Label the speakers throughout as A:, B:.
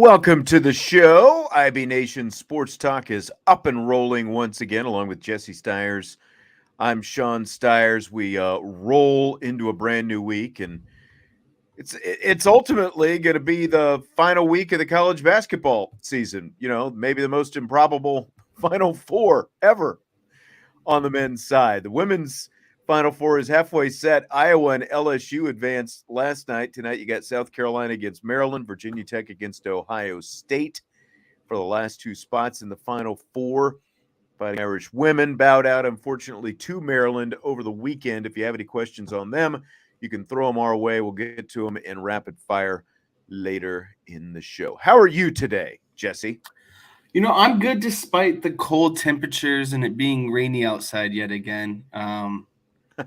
A: Welcome to the show. IB Nation Sports Talk is up and rolling once again, along with Jesse Stiers. I'm Sean Stiers. We roll into a brand new week, and it's ultimately going to be the final week of the college basketball season. You know, maybe the most improbable Final Four ever on the men's side. The women's Final Four is halfway set. Iowa and LSU advanced last night. Tonight, you got South Carolina against Maryland, Virginia Tech against Ohio State for the last two spots in the Final Four. Fighting Irish women bowed out, unfortunately, to Maryland over the weekend. If you have any questions on them, you can throw them our way. We'll get to them in rapid fire later in the show. How are you today, Jesse?
B: I'm good despite the cold temperatures and it being rainy outside yet again.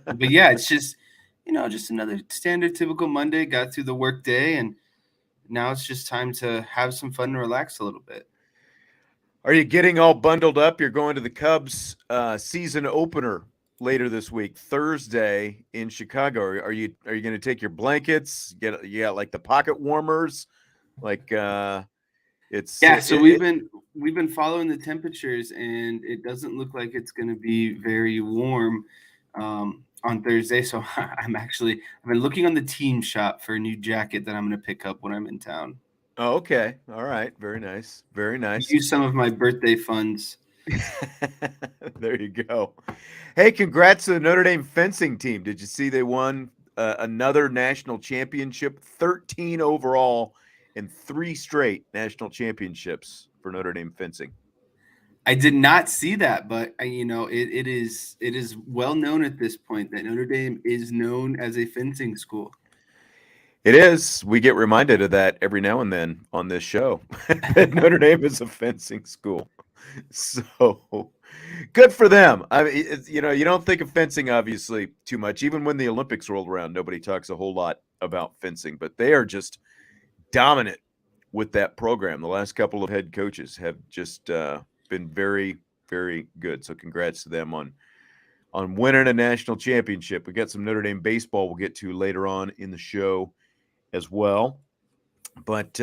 B: But yeah, it's just another standard typical Monday. Got through the work day, and now it's just time to have some fun and relax a little bit.
A: Are you getting all bundled up? You're going to the Cubs season opener later this week, Thursday in Chicago. Are you going to take your blankets? You got like the pocket warmers, like it's
B: Yeah, so we've been following the temperatures, and it doesn't look like it's going to be very warm on Thursday. So I've been looking on the team shop for a new jacket that I'm going to pick up when I'm in town.
A: Oh, okay. All right. Very nice. Very nice.
B: Use some of my birthday funds.
A: There you go. Hey, congrats to the Notre Dame fencing team. Did you see they won another national championship, 13 overall, and 3 straight national championships for Notre Dame fencing?
B: I did not see that, but it is well known at this point that Notre Dame is known as a fencing school.
A: It is. We get reminded of that every now and then on this show. That Notre Dame is a fencing school. So good for them. I mean, you don't think of fencing obviously too much. Even when the Olympics rolled around, nobody talks a whole lot about fencing, but they are just dominant with that program. The last couple of head coaches have just been very, very good. So congrats to them on winning a national championship. We got some Notre Dame baseball we'll get to later on in the show as well. But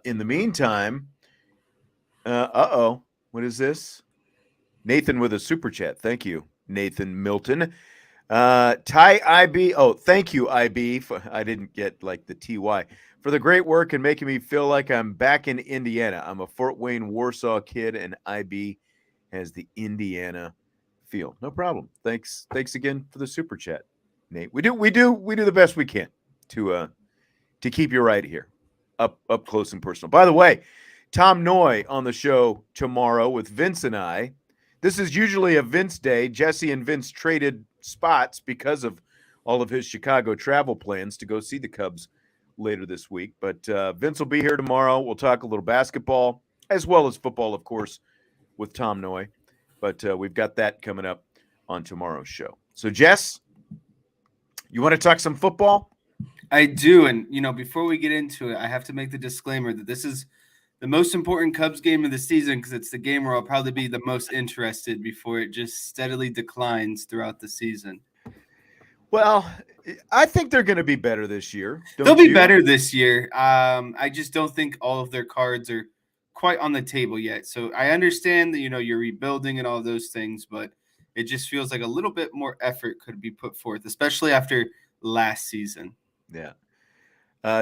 A: in the meantime, what is this? Nathan with a super chat. Thank you, Nathan Milton. Ty IB. Oh, thank you, IB. I didn't get like the TY for the great work and making me feel like I'm back in Indiana. I'm a Fort Wayne, Warsaw kid, and IB has the Indiana feel. No problem. Thanks again for the super chat, Nate. We do the best we can to keep you right here, up close and personal. By the way, Tom Noy on the show tomorrow with Vince and I. This is usually a Vince day. Jesse and Vince traded spots because of all of his Chicago travel plans to go see the Cubs later this week. But Vince will be here tomorrow. We'll talk a little basketball as well as football, of course, with Tom Noy. But we've got that coming up on tomorrow's show. So, Jess, you want to talk some football?
B: I do, and before we get into it, I have to make the disclaimer that this is the most important Cubs game of the season because it's the game where I'll probably be the most interested before it just steadily declines throughout the season.
A: Well, I think they're going to be better this year.
B: They'll be better this year. I just don't think all of their cards are quite on the table yet. So I understand that you're rebuilding and all those things, but it just feels like a little bit more effort could be put forth, especially after last season.
A: Yeah.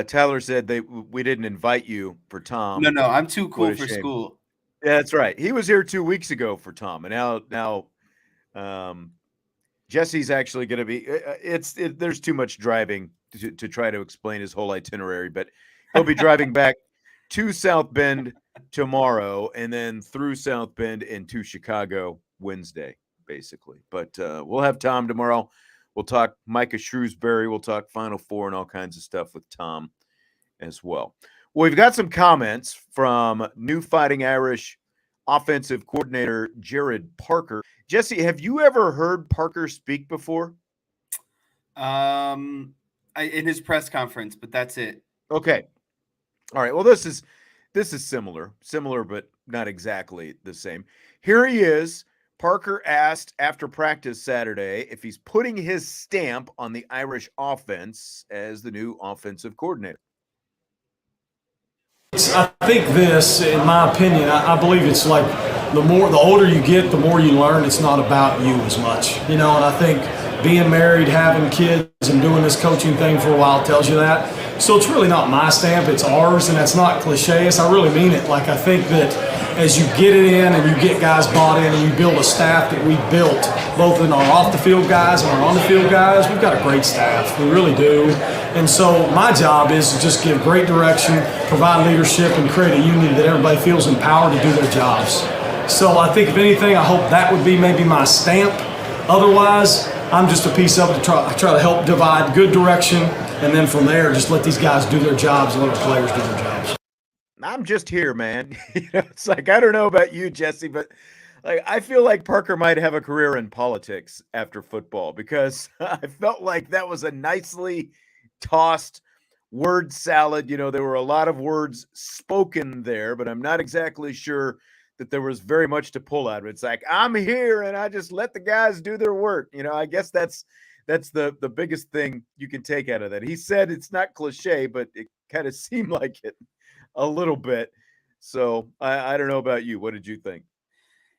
A: Tyler said we didn't invite you for Tom.
B: No, I'm too cool for school.
A: Yeah, that's right. He was here 2 weeks ago for Tom, and now Jesse's actually going to be. There's too much driving to try to explain his whole itinerary, but he'll be driving back to South Bend tomorrow, and then through South Bend and to Chicago Wednesday, basically. But we'll have Tom tomorrow. We'll talk Micah Shrewsbury. We'll talk Final Four and all kinds of stuff with Tom as well. Well, we've got some comments from new Fighting Irish offensive coordinator Gerad Parker. Jesse, have you ever heard Parker speak before?
B: In his press conference, but that's it.
A: Okay. All right. Well, this is similar, but not exactly the same. Here he is. Parker asked after practice Saturday if he's putting his stamp on the Irish offense as the new offensive coordinator.
C: I think this, in my opinion, I believe it's like the older you get, the more you learn. It's not about you as much, and I think being married, having kids, and doing this coaching thing for a while tells you that. So it's really not my stamp, it's ours, and that's not cliche. I really mean it. Like, I think that as you get it in and you get guys bought in and you build a staff that we built, both in our off the field guys and our on the field guys, we've got a great staff. We really do. And so my job is to just give great direction, provide leadership, and create a unity that everybody feels empowered to do their jobs. So I think, if anything, I hope that would be maybe my stamp. Otherwise, I'm just a piece of it to try to help divide good direction, and then from there, just let these guys do their jobs and let our players do their jobs.
A: I'm just here, man. It's like, I don't know about you, Jesse, but like, I feel like Parker might have a career in politics after football, because I felt like that was a nicely tossed word salad. There were a lot of words spoken there, but I'm not exactly sure that there was very much to pull out of it. It's like, I'm here and I just let the guys do their work. I guess that's the biggest thing you can take out of that. He said it's not cliche, but it kind of seemed like it a little bit. So I don't know about you. What did you think?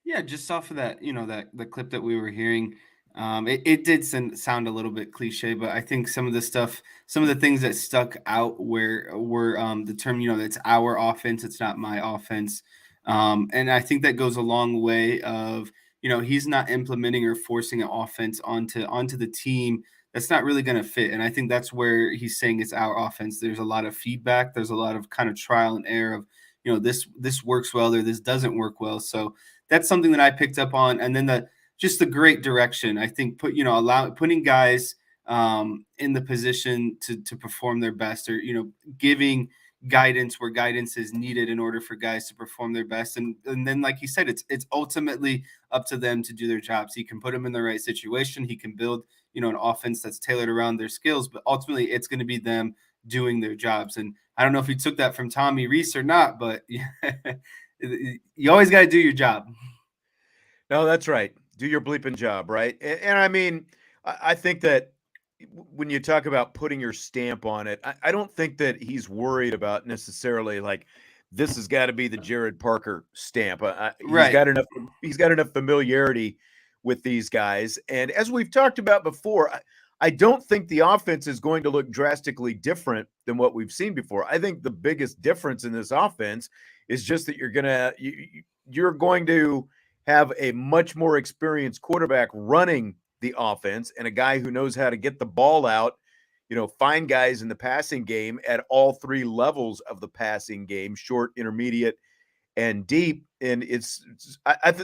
B: Yeah, just off of that, that the clip that we were hearing, it did sound a little bit cliche, but I think some of the things that stuck out were the term, it's our offense, it's not my offense, and I think that goes a long way of, he's not implementing or forcing an offense onto the team that's not really going to fit, and I think that's where he's saying it's our offense. There's a lot of feedback, there's a lot of kind of trial and error of, this works well or this doesn't work well, so that's something that I picked up on. And then the great direction, I think, putting guys in the position to perform their best, or giving guidance where guidance is needed in order for guys to perform their best. And then, like you said, it's ultimately up to them to do their jobs. He can put them in the right situation. He can build an offense that's tailored around their skills, but ultimately it's going to be them doing their jobs. And I don't know if he took that from Tommy Rees or not, but you always got to do your job.
A: No, that's right. Do your bleeping job, right? And I mean, I think that when you talk about putting your stamp on it, I don't think that he's worried about necessarily like, this has got to be the Gerad Parker stamp. He's
B: Right.
A: got enough. He's got enough familiarity with these guys, and as we've talked about before, I don't think the offense is going to look drastically different than what we've seen before. I think the biggest difference in this offense is just that you're going to have a much more experienced quarterback running the offense, and a guy who knows how to get the ball out, find guys in the passing game at all three levels of the passing game: short, intermediate, and deep. And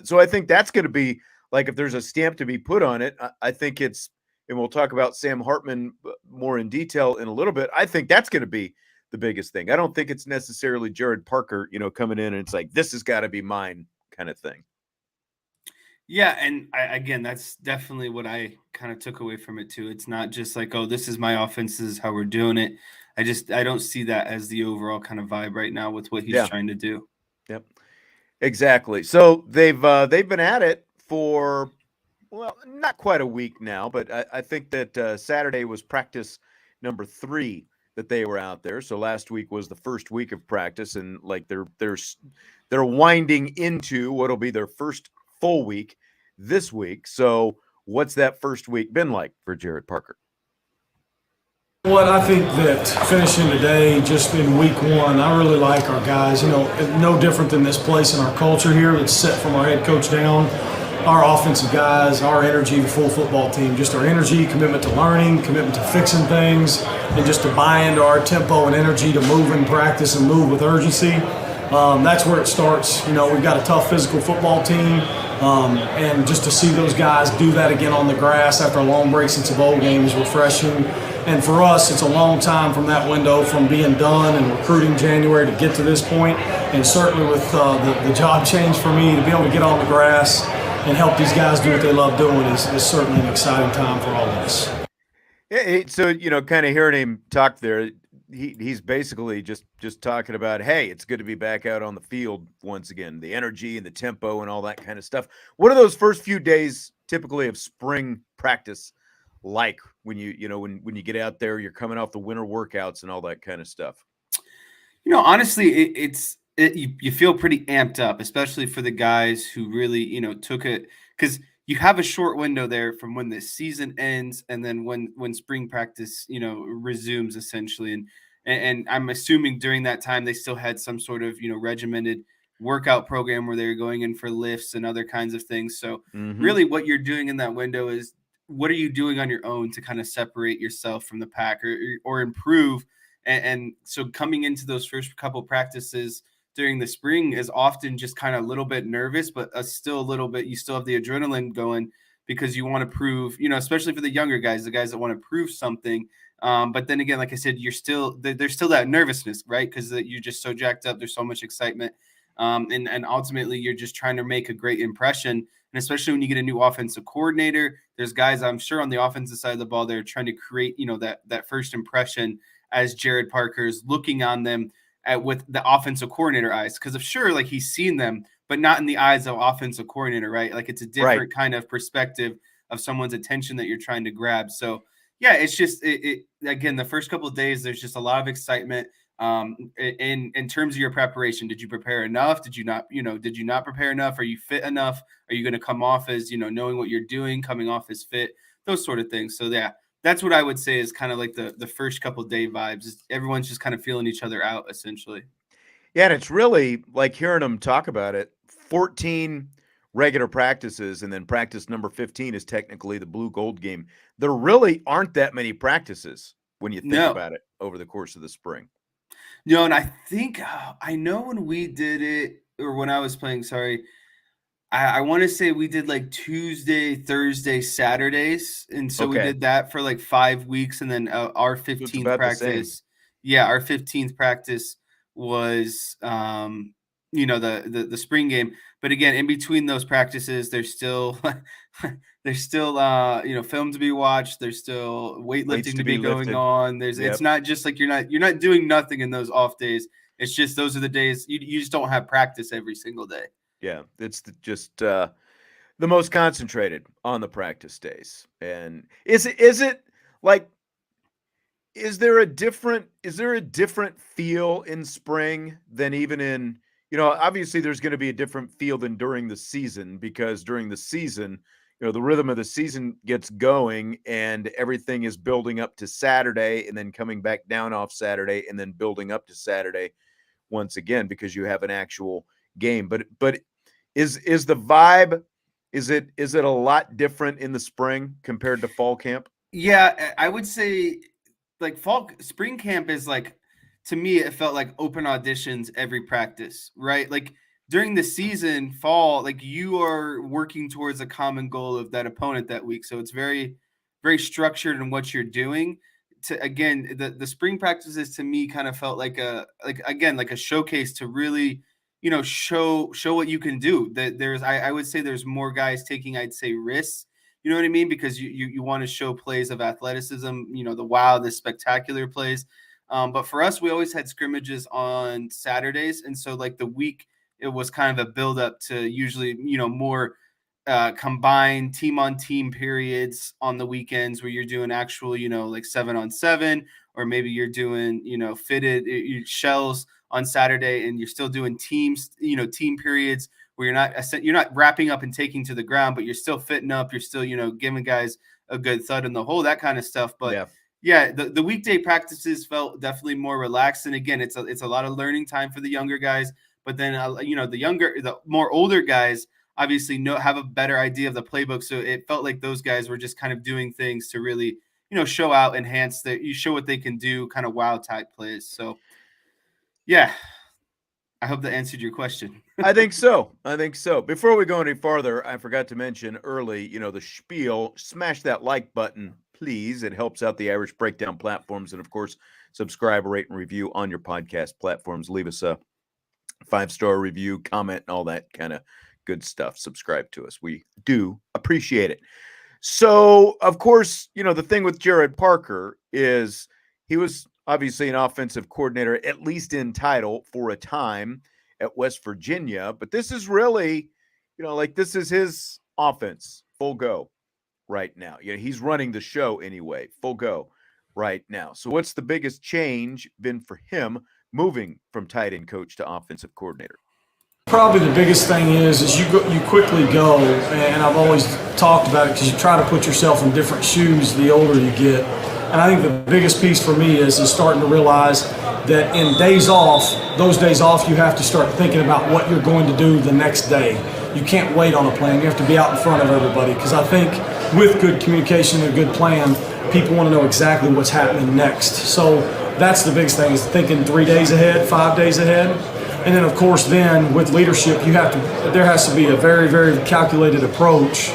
A: so I think that's going to be like, if there's a stamp to be put on it, I think it's, and we'll talk about Sam Hartman more in detail in a little bit. I think that's going to be the biggest thing. I don't think it's necessarily Gerad Parker, coming in and it's like, this has got to be mine kind of thing.
B: Yeah, and again, that's definitely what I kind of took away from it too. It's not just like, oh, this is my offense, this is how we're doing it. I don't see that as the overall kind of vibe right now with what he's trying to do.
A: Yep, exactly. So they've been at it for, well, not quite a week now, but I think that Saturday was practice number 3 that they were out there. So last week was the first week of practice, and like they're winding into what'll be their first full week this week. So what's that first week been like for Gerad Parker?
C: What I think that finishing today, just in week 1, I really like our guys. No different than this place and our culture here. It's set from our head coach down. Our offensive guys, our energy, the full football team, just our energy, commitment to learning, commitment to fixing things, and just to buy into our tempo and energy to move in practice and move with urgency. That's where it starts. We've got a tough physical football team, and just to see those guys do that again on the grass after a long break since a bowl game is refreshing. And for us, it's a long time from that window, from being done and recruiting January to get to this point. And certainly with the job change for me, to be able to get on the grass and help these guys do what they love doing is certainly an exciting time for all of us.
A: Yeah, so kind of hearing him talk there, he's basically just talking about, hey, it's good to be back out on the field once again, the energy and the tempo and all that kind of stuff. What are those first few days typically of spring practice like, when when you get out there, you're coming off the winter workouts and all that kind of stuff?
B: Honestly, you feel pretty amped up, especially for the guys who really, took it, because you have a short window there from when the season ends and then when spring practice, resumes essentially. And I'm assuming during that time they still had some sort of, regimented workout program where they were going in for lifts and other kinds of things. So really what you're doing in that window is what are you doing on your own to kind of separate yourself from the pack or improve. And so coming into those first couple practices during the spring is often just kind of a little bit nervous, but still a little bit, you still have the adrenaline going because you want to prove, especially for the younger guys, the guys that want to prove something. But then again, like I said, there's still that nervousness, right? Because you're just so jacked up. There's so much excitement. And ultimately you're just trying to make a great impression. And especially when you get a new offensive coordinator, there's guys I'm sure on the offensive side of the ball, they're trying to create, that first impression as Gerad Parker is looking on them with the offensive coordinator eyes. Because I'm sure like he's seen them, but not in the eyes of offensive coordinator, right? Like it's a different kind of perspective of someone's attention that you're trying to grab. So yeah, it's just again, the first couple of days, there's just a lot of excitement. In terms of your preparation, did you prepare enough? Did you not prepare enough? Are you fit enough? Are you going to come off as, knowing what you're doing, coming off as fit, those sort of things. So yeah, that's what I would say is kind of like the first couple of day vibes. Is everyone's just kind of feeling each other out essentially.
A: Yeah, and it's really like hearing them talk about it. 14 regular practices, and then practice number 15 is technically the blue gold game. There really aren't that many practices when you think about it over the course of the spring.
B: No, and I think I know when we did it, or when I was playing, sorry, I want to say we did like Tuesday, Thursday, Saturdays, and so we did that for like 5 weeks, and then our 15th practice, our 15th practice was the spring game. But again, in between those practices, there's still film to be watched. There's still weightlifting to be going on. It's not just like you're not doing nothing in those off days. It's just those are the days you just don't have practice every single day.
A: Yeah, it's just the most concentrated on the practice days. And is it like is there a different feel in spring than even in, obviously there's going to be a different feel than during the season, because during the season, the rhythm of the season gets going and everything is building up to Saturday and then coming back down off Saturday and then building up to Saturday once again because you have an actual game. But is the vibe, is it a lot different in the spring compared to fall camp?
B: Yeah, I would say like spring camp is like, to me it felt like open auditions every practice, right? Like during the season, fall, like you are working towards a common goal of that opponent that week. So it's very, very structured in what you're doing. To again, the spring practices to me kind of felt like a showcase to really, show what you can do. That I would say there's more guys taking, I'd say, risks. You know what I mean? Because you want to show plays of athleticism, the spectacular plays. But for us, we always had scrimmages on Saturdays. And so like the week, it was kind of a buildup to usually, more combined team on team periods on the weekends where you're doing actual, like 7-on-7, or maybe you're doing, fitted shells on Saturday and you're still doing teams, team periods where you're not wrapping up and taking to the ground, but you're still fitting up. You're still, giving guys a good thud in the hole, that kind of stuff. But yeah, the weekday practices felt definitely more relaxed. And again, it's a lot of learning time for the younger guys. But then, the more older guys obviously have a better idea of the playbook. So it felt like those guys were just kind of doing things to really, show out, enhance you show what they can do, kind of wild type plays. So yeah, I hope that answered your question.
A: I think so. Before we go any farther, I forgot to mention early, the spiel. Smash that like button, please. It helps out the Irish Breakdown platforms. And of course, subscribe, rate, and review on your podcast platforms. Leave us a 5-star review, comment, and all that kind of good stuff. Subscribe to us. We do appreciate it. So, of course, the thing with Gerad Parker is he was obviously an offensive coordinator, at least in title, for a time at West Virginia. But this is really, this is his offense, full go right now. He's running the show anyway, full go right now. So what's the biggest change been for him moving from tight end coach to offensive coordinator?
C: Probably the biggest thing is you quickly go, and I've always talked about it because you try to put yourself in different shoes the older you get. And I think the biggest piece for me is starting to realize that in days off, those days off, you have to start thinking about what you're going to do the next day. You can't wait on a plan. You have to be out in front of everybody, because I think with good communication and a good plan, people want to know exactly what's happening next. So that's the biggest thing, is thinking 3 days ahead, 5 days ahead. And then, of course, then with leadership, there has to be a very, very calculated approach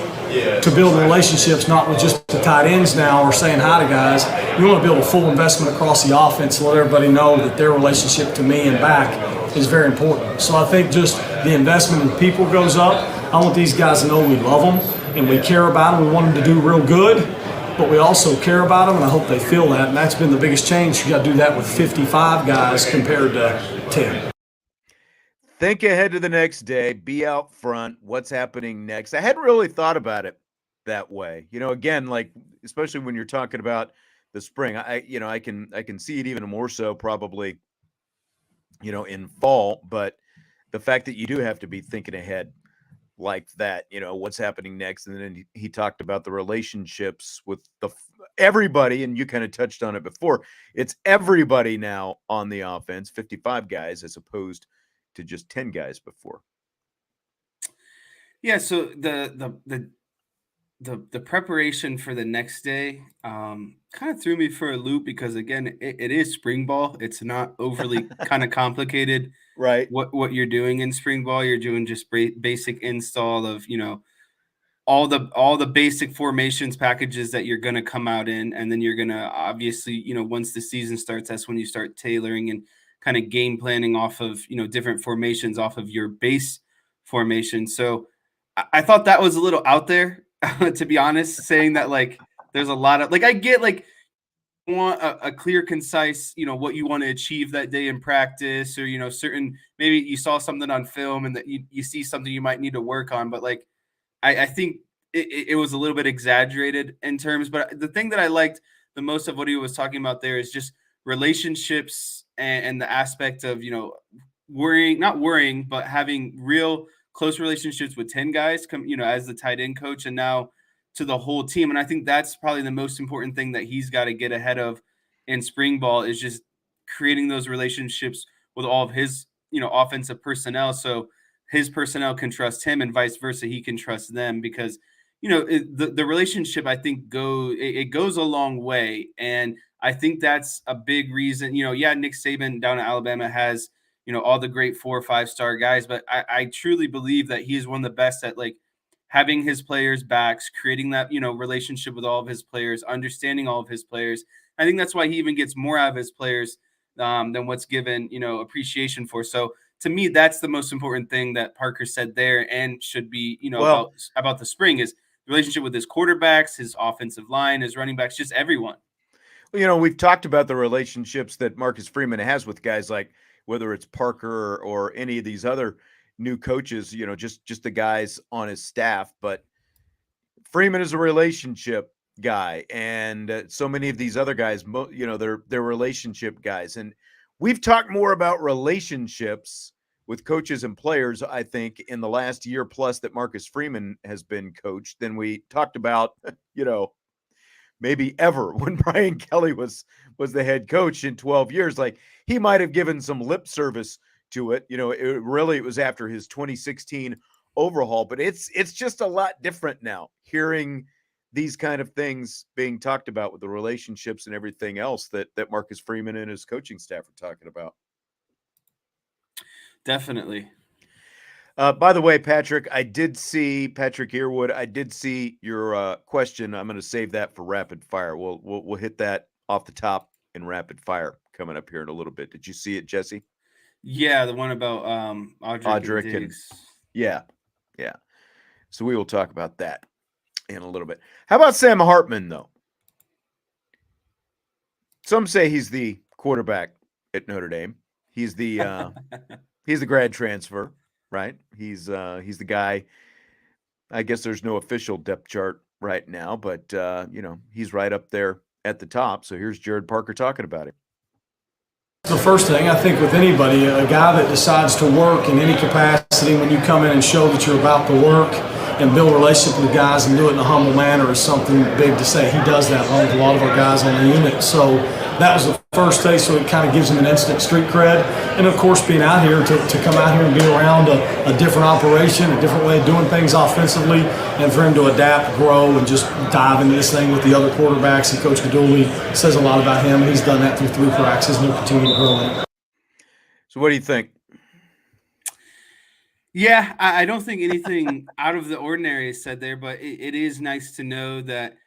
C: to building relationships, not with just the tight ends now or saying hi to guys. You want to build a full investment across the offense and let everybody know that their relationship to me and back is very important. So I think just the investment in people goes up. I want these guys to know we love them and we care about them. We want them to do real good, but we also care about them, and I hope they feel that. And that's been the biggest change. You got to do that with 55 guys compared to 10.
A: Think ahead to the next day, be out front, what's happening next. I hadn't really thought about it that way. Again, like, especially when you're talking about the spring, I can see it even more so probably, in fall, but the fact that you do have to be thinking ahead like that, what's happening next. And then he talked about the relationships with everybody, and you kind of touched on it before. It's everybody now on the offense, 55 guys as opposed to just 10 guys before.
B: Yeah, so the preparation for the next day kind of threw me for a loop, because again, it is spring ball. It's not overly kind of complicated.
A: Right.
B: What you're doing in spring ball, you're doing just basic install of all the basic formations packages that you're going to come out in, and then you're going to obviously once the season starts, that's when you start tailoring and kind of game planning off of different formations off of your base formation. So I thought that was a little out there, to be honest, saying that like there's a lot of like, I get like you want a clear, concise, what you want to achieve that day in practice, or certain, maybe you saw something on film and that you see something you might need to work on, but like I think it was a little bit exaggerated in terms. But the thing that I liked the most of what he was talking about there is just relationships and the aspect of not worrying, but having real close relationships with 10 guys as the tight end coach, and now to the whole team. And I think that's probably the most important thing that he's got to get ahead of in spring ball, is just creating those relationships with all of his offensive personnel, so his personnel can trust him and vice versa, he can trust them, because the relationship, I think, goes a long way. And I think that's a big reason. Nick Saban down at Alabama has all the great 4 or 5 star guys, but I truly believe that he is one of the best at like having his players' backs, creating that relationship with all of his players, understanding all of his players. I think that's why he even gets more out of his players than what's given appreciation for. So to me, that's the most important thing that Parker said there, and should be about the spring, is the relationship with his quarterbacks, his offensive line, his running backs, just everyone.
A: Well, we've talked about the relationships that Marcus Freeman has with guys like, whether it's Parker or any of these other new coaches, just the guys on his staff. But Freeman is a relationship guy, and so many of these other guys, they're relationship guys. And we've talked more about relationships with coaches and players, I think, in the last year plus that Marcus Freeman has been coached than we talked about, maybe ever when Brian Kelly was the head coach in 12 years. Like, he might have given some lip service to it. It was after his 2016 overhaul, but it's just a lot different now, hearing these kind of things being talked about with the relationships and everything else that Marcus Freeman and his coaching staff are talking about.
B: Definitely.
A: By the way, Patrick Earwood, I did see your question. I'm going to save that for rapid fire. We'll hit that off the top in rapid fire coming up here in a little bit. Did you see it, Jesse?
B: Yeah, the one about Audric and Diggs.
A: Yeah. So we will talk about that in a little bit. How about Sam Hartman, though? Some say he's the quarterback at Notre Dame. He's the he's the grad transfer, right? He's the guy. I guess there's no official depth chart right now, but he's right up there at the top. So here's Gerad Parker talking about it.
C: the first thing. I think with anybody, a guy that decides to work in any capacity, when you come in and show that you're about to work and build relationships with guys and do it in a humble manner, is something big to say. He does that along with a lot of our guys on the unit. So that was the first taste, so it kind of gives him an instant street cred. And of course, being out here to come out here and be around a different operation, a different way of doing things offensively, and for him to adapt, grow, and just dive into this thing with the other quarterbacks. And Coach Gaduli says a lot about him, and he's done that through 3 practices, and he'll continue to grow in it.
A: So what do you think?
B: Yeah, I don't think anything out of the ordinary is said there, but it is nice to know that,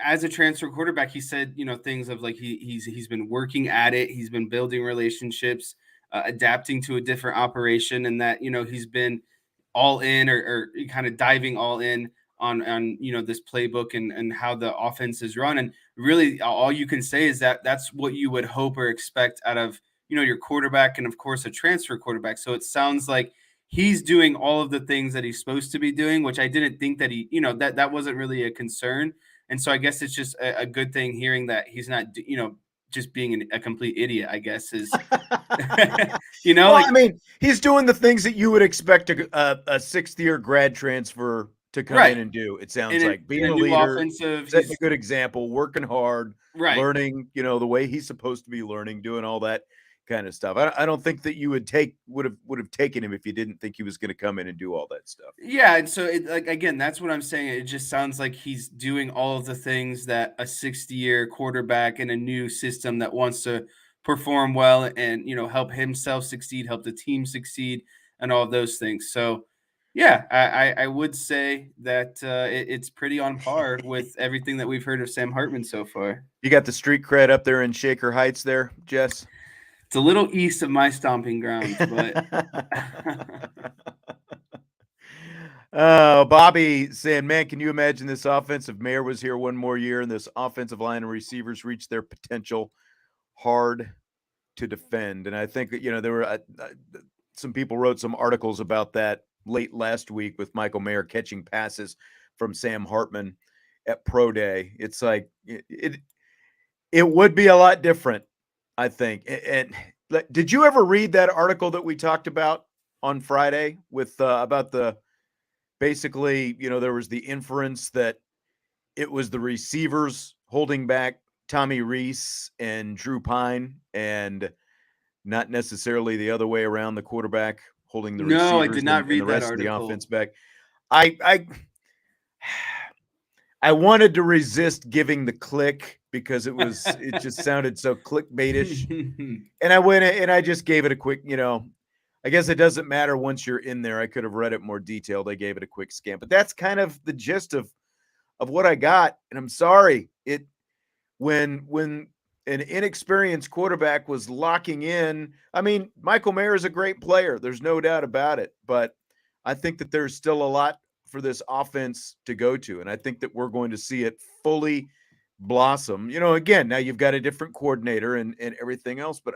B: as a transfer quarterback, he said, things of like he's been working at it, he's been building relationships, adapting to a different operation, and that he's been all in or kind of diving all in on this playbook and how the offense is run. And really, all you can say is that that's what you would hope or expect out of your quarterback, and of course a transfer quarterback. So it sounds like he's doing all of the things that he's supposed to be doing, which I didn't think that he, that wasn't really a concern. And so I guess it's just a good thing hearing that he's not, just being a complete idiot, I guess is,
A: Well, I mean, he's doing the things that you would expect a sixth-year grad transfer to come in and do. It sounds like being a leader, setting a good example, working hard, learning, the way he's supposed to be learning, doing all that kind of stuff. I don't think that you would have taken him if you didn't think he was going to come in and do all that stuff.
B: Yeah, and so again, that's what I'm saying. It just sounds like he's doing all of the things that a 60-year quarterback in a new system that wants to perform well and help himself succeed, help the team succeed, and all of those things. So yeah, I would say that it's pretty on par with everything that we've heard of Sam Hartman so far.
A: You got the street cred up there in Shaker Heights there, Jess?
B: It's a little east of my stomping grounds, but
A: Bobby saying, man, can you imagine this offensive Mayer was here one more year and this offensive line and receivers reach their potential? Hard to defend. And I think that, there were some people wrote some articles about that late last week with Michael Mayer catching passes from Sam Hartman at Pro Day. It's like it would be a lot different, I think. And did you ever read that article that we talked about on Friday with about the basically, there was the inference that it was the receivers holding back Tommy Reese and Drew Pine and not necessarily the other way around, the quarterback holding the receivers.
B: No, I did not read
A: the rest
B: that article.
A: Of the offense back. I wanted to resist giving the click because it just sounded so clickbaitish. And I went and I just gave it a quick, I guess it doesn't matter once you're in there. I could have read it more detailed. I gave it a quick scan, but that's kind of the gist of what I got. And I'm sorry, when an inexperienced quarterback was locking in, I mean, Michael Mayer is a great player. There's no doubt about it, but I think that there's still a lot for this offense to go to. And I think that we're going to see it fully blossom. Again, now you've got a different coordinator and everything else, but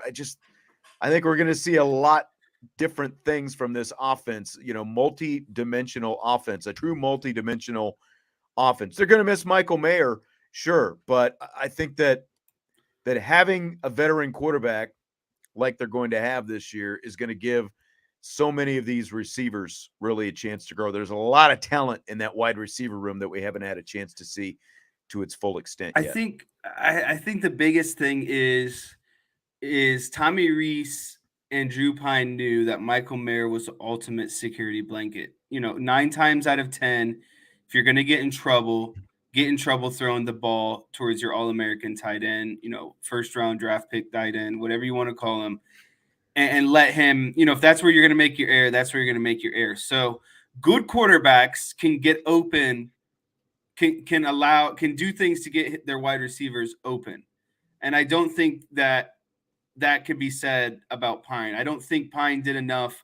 A: I think we're going to see a lot different things from this offense, multi-dimensional offense, a true multi-dimensional offense. They're going to miss Michael Mayer, sure, but I think that having a veteran quarterback like they're going to have this year is going to give so many of these receivers really a chance to grow. There's a lot of talent in that wide receiver room that we haven't had a chance to see to its full extent yet.
B: I think the biggest thing is Tommy Reese and Drew Pine knew that Michael Mayer was the ultimate security blanket. 9 times out of 10, if you're going to get in trouble throwing the ball towards your All-American tight end, first-round draft pick tight end, whatever you want to call him, and let him, if that's where you're going to make your error, that's where you're going to make your error. So good quarterbacks can get open, can do things to get their wide receivers open. And I don't think that could be said about Pine. I don't think Pine did enough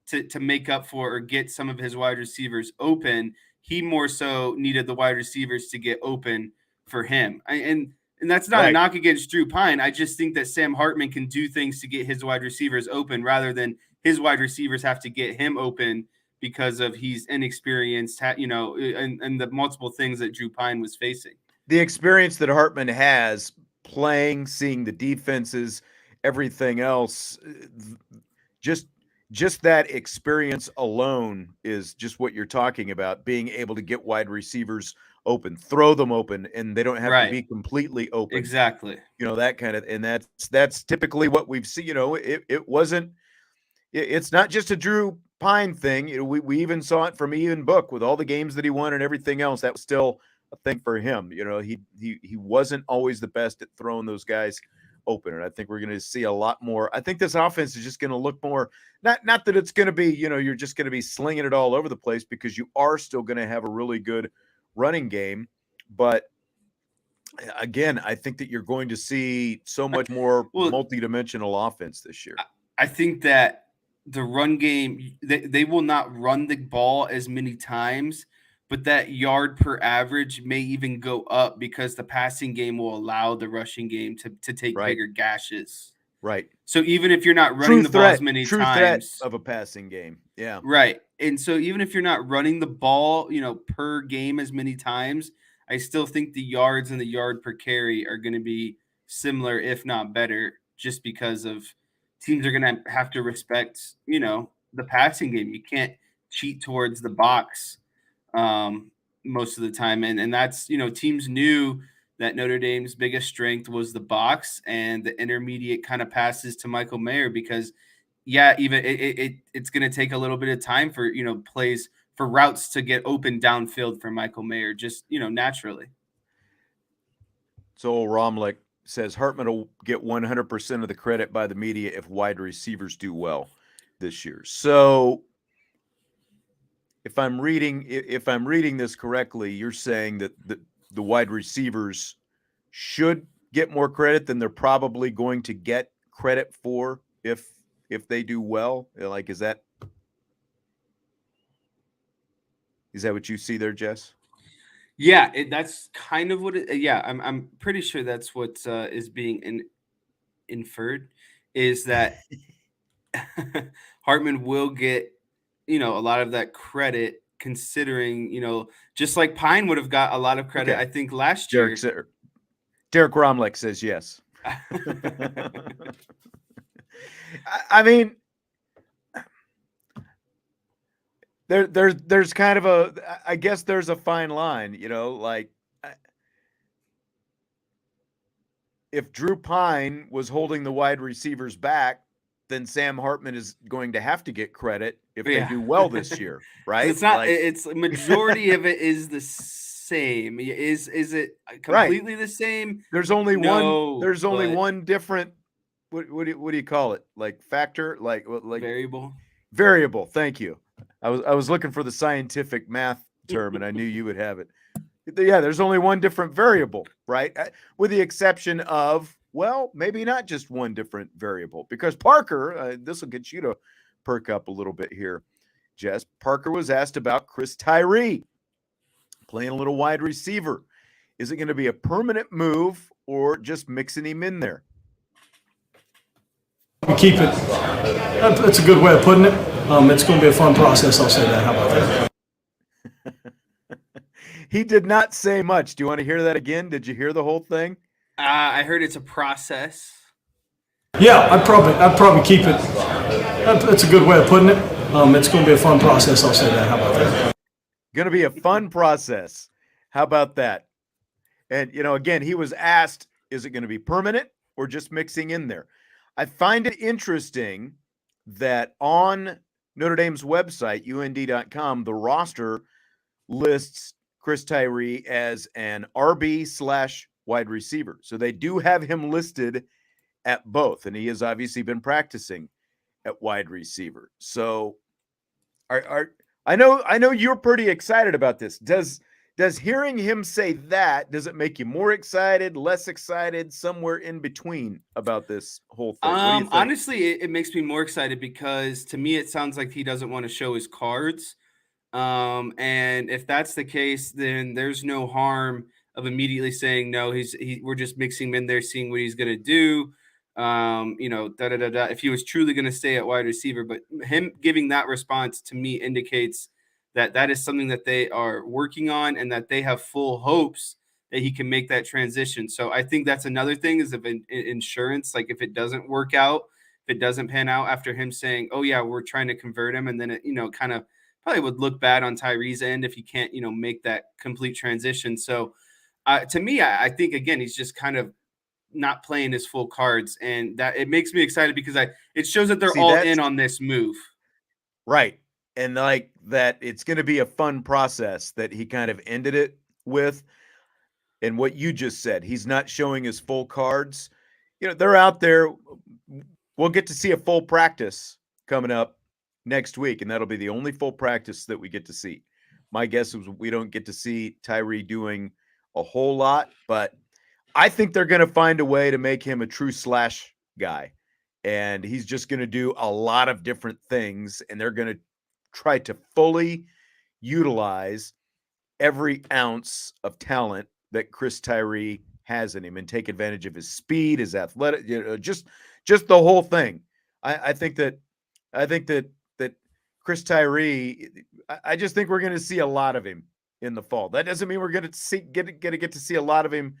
B: to make up for or get some of his wide receivers open. He more so needed the wide receivers to get open for him. And that's not a knock against Drew Pine. I just think that Sam Hartman can do things to get his wide receivers open rather than his wide receivers have to get him open because of he's inexperienced, and the multiple things that Drew Pine was facing.
A: The experience that Hartman has playing, seeing the defenses, everything else, just that experience alone is just what you're talking about, being able to get wide receivers open, throw them open, and they don't have to
B: Right.
A: be completely open.
B: Exactly.
A: That kind of, and that's typically what we've seen. It's not just a Drew Pine thing. We even saw it from Ian Book with all the games that he won and everything else. That was still a thing for him. He wasn't always the best at throwing those guys open, and I think we're going to see a lot more. I think this offense is just going to look more. Not that it's going to be, you're just going to be slinging it all over the place, because you are still going to have a really good running game, but again, I think that you're going to see so much more multidimensional offense this year.
B: I think that the run game, they will not run the ball as many times, but that yard per average may even go up because the passing game will allow the rushing game to take bigger gashes.
A: Right.
B: So even if you're not running the ball as many
A: true
B: times
A: threat of a passing game. Yeah.
B: Right. And so even if you're not running the ball, per game as many times, I still think the yards and the yard per carry are going to be similar, if not better, just because of teams are going to have to respect, the passing game. You can't cheat towards the box most of the time. And that's, teams knew that Notre Dame's biggest strength was the box and the intermediate kind of passes to Michael Mayer, because even it's going to take a little bit of time for, plays for routes to get open downfield for Michael Mayer, just, naturally.
A: So Romlick says Hartman will get 100% of the credit by the media if wide receivers do well this year. So if I'm reading this correctly, you're saying that the wide receivers should get more credit than they're probably going to get credit for if they do well. Like, is that what you see there, Jess?
B: Yeah, that's kind of what it. Yeah, I'm pretty sure that's what is being inferred, is that Hartman will get, a lot of that credit, considering, just like Pine would have got a lot of credit, I think, last year.
A: Derek Romlick says yes. I mean, there's kind of I guess there's a fine line, like if Drew Pine was holding the wide receivers back, then Sam Hartman is going to have to get credit if they do well this year, right?
B: It's not. It's majority of it is the same. Is it completely the same?
A: There's only one. There's only one different. What do you call it? Like factor? Like
B: variable?
A: Variable. Thank you. I was looking for the scientific math term, and I knew you would have it. Yeah, there's only one different variable, right? With the exception of, well, maybe not just one different variable, because Parker, this will get you to perk up a little bit here, Jess. Parker was asked about Chris Tyree playing a little wide receiver. Is it going to be a permanent move or just mixing him in there?
C: Keep it. That's a good way of putting it. It's going to be a fun process. I'll say that. How about that?
A: He did not say much. Do you want to hear that again? Did you hear the whole thing?
B: I heard it's a process.
C: Yeah, I'd probably keep it. That's a good way of putting it. It's going to be a fun process. I'll say that. How about that?
A: Going to be a fun process. How about that? And, again, he was asked, is it going to be permanent or just mixing in there? I find it interesting that on Notre Dame's website, UND.com, the roster lists Chris Tyree as an RB/wide receiver. So they do have him listed at both, and he has obviously been practicing at wide receiver. So I know you're pretty excited about this. Does hearing him say that, does it make you more excited, less excited, somewhere in between about this whole thing? What do you think?
B: Honestly, it makes me more excited because to me it sounds like he doesn't want to show his cards. And if that's the case, then there's no harm of immediately saying no. We're just mixing him in there, seeing what he's gonna do. If he was truly gonna stay at wide receiver, but him giving that response to me indicates that is something that they are working on and that they have full hopes that he can make that transition. So I think that's another thing is of insurance. Like if it doesn't work out, if it doesn't pan out after him saying, oh yeah, we're trying to convert him. And then it, kind of probably would look bad on Tyree's end if he can't, make that complete transition. So to me, I think, again, he's just kind of not playing his full cards. And that it makes me excited because it shows that they're all in on this move.
A: Right. And like that, it's going to be a fun process that he kind of ended it with. And what you just said, he's not showing his full cards. They're out there. We'll get to see a full practice coming up next week, and that'll be the only full practice that we get to see. My guess is we don't get to see Tyree doing a whole lot, but I think they're going to find a way to make him a true slash guy. And he's just going to do a lot of different things, and they're going to try to fully utilize every ounce of talent that Chris Tyree has in him and take advantage of his speed, his athletic, just the whole thing. I think that Chris Tyree, I just think we're going to see a lot of him in the fall. That doesn't mean we're going to get to see a lot of him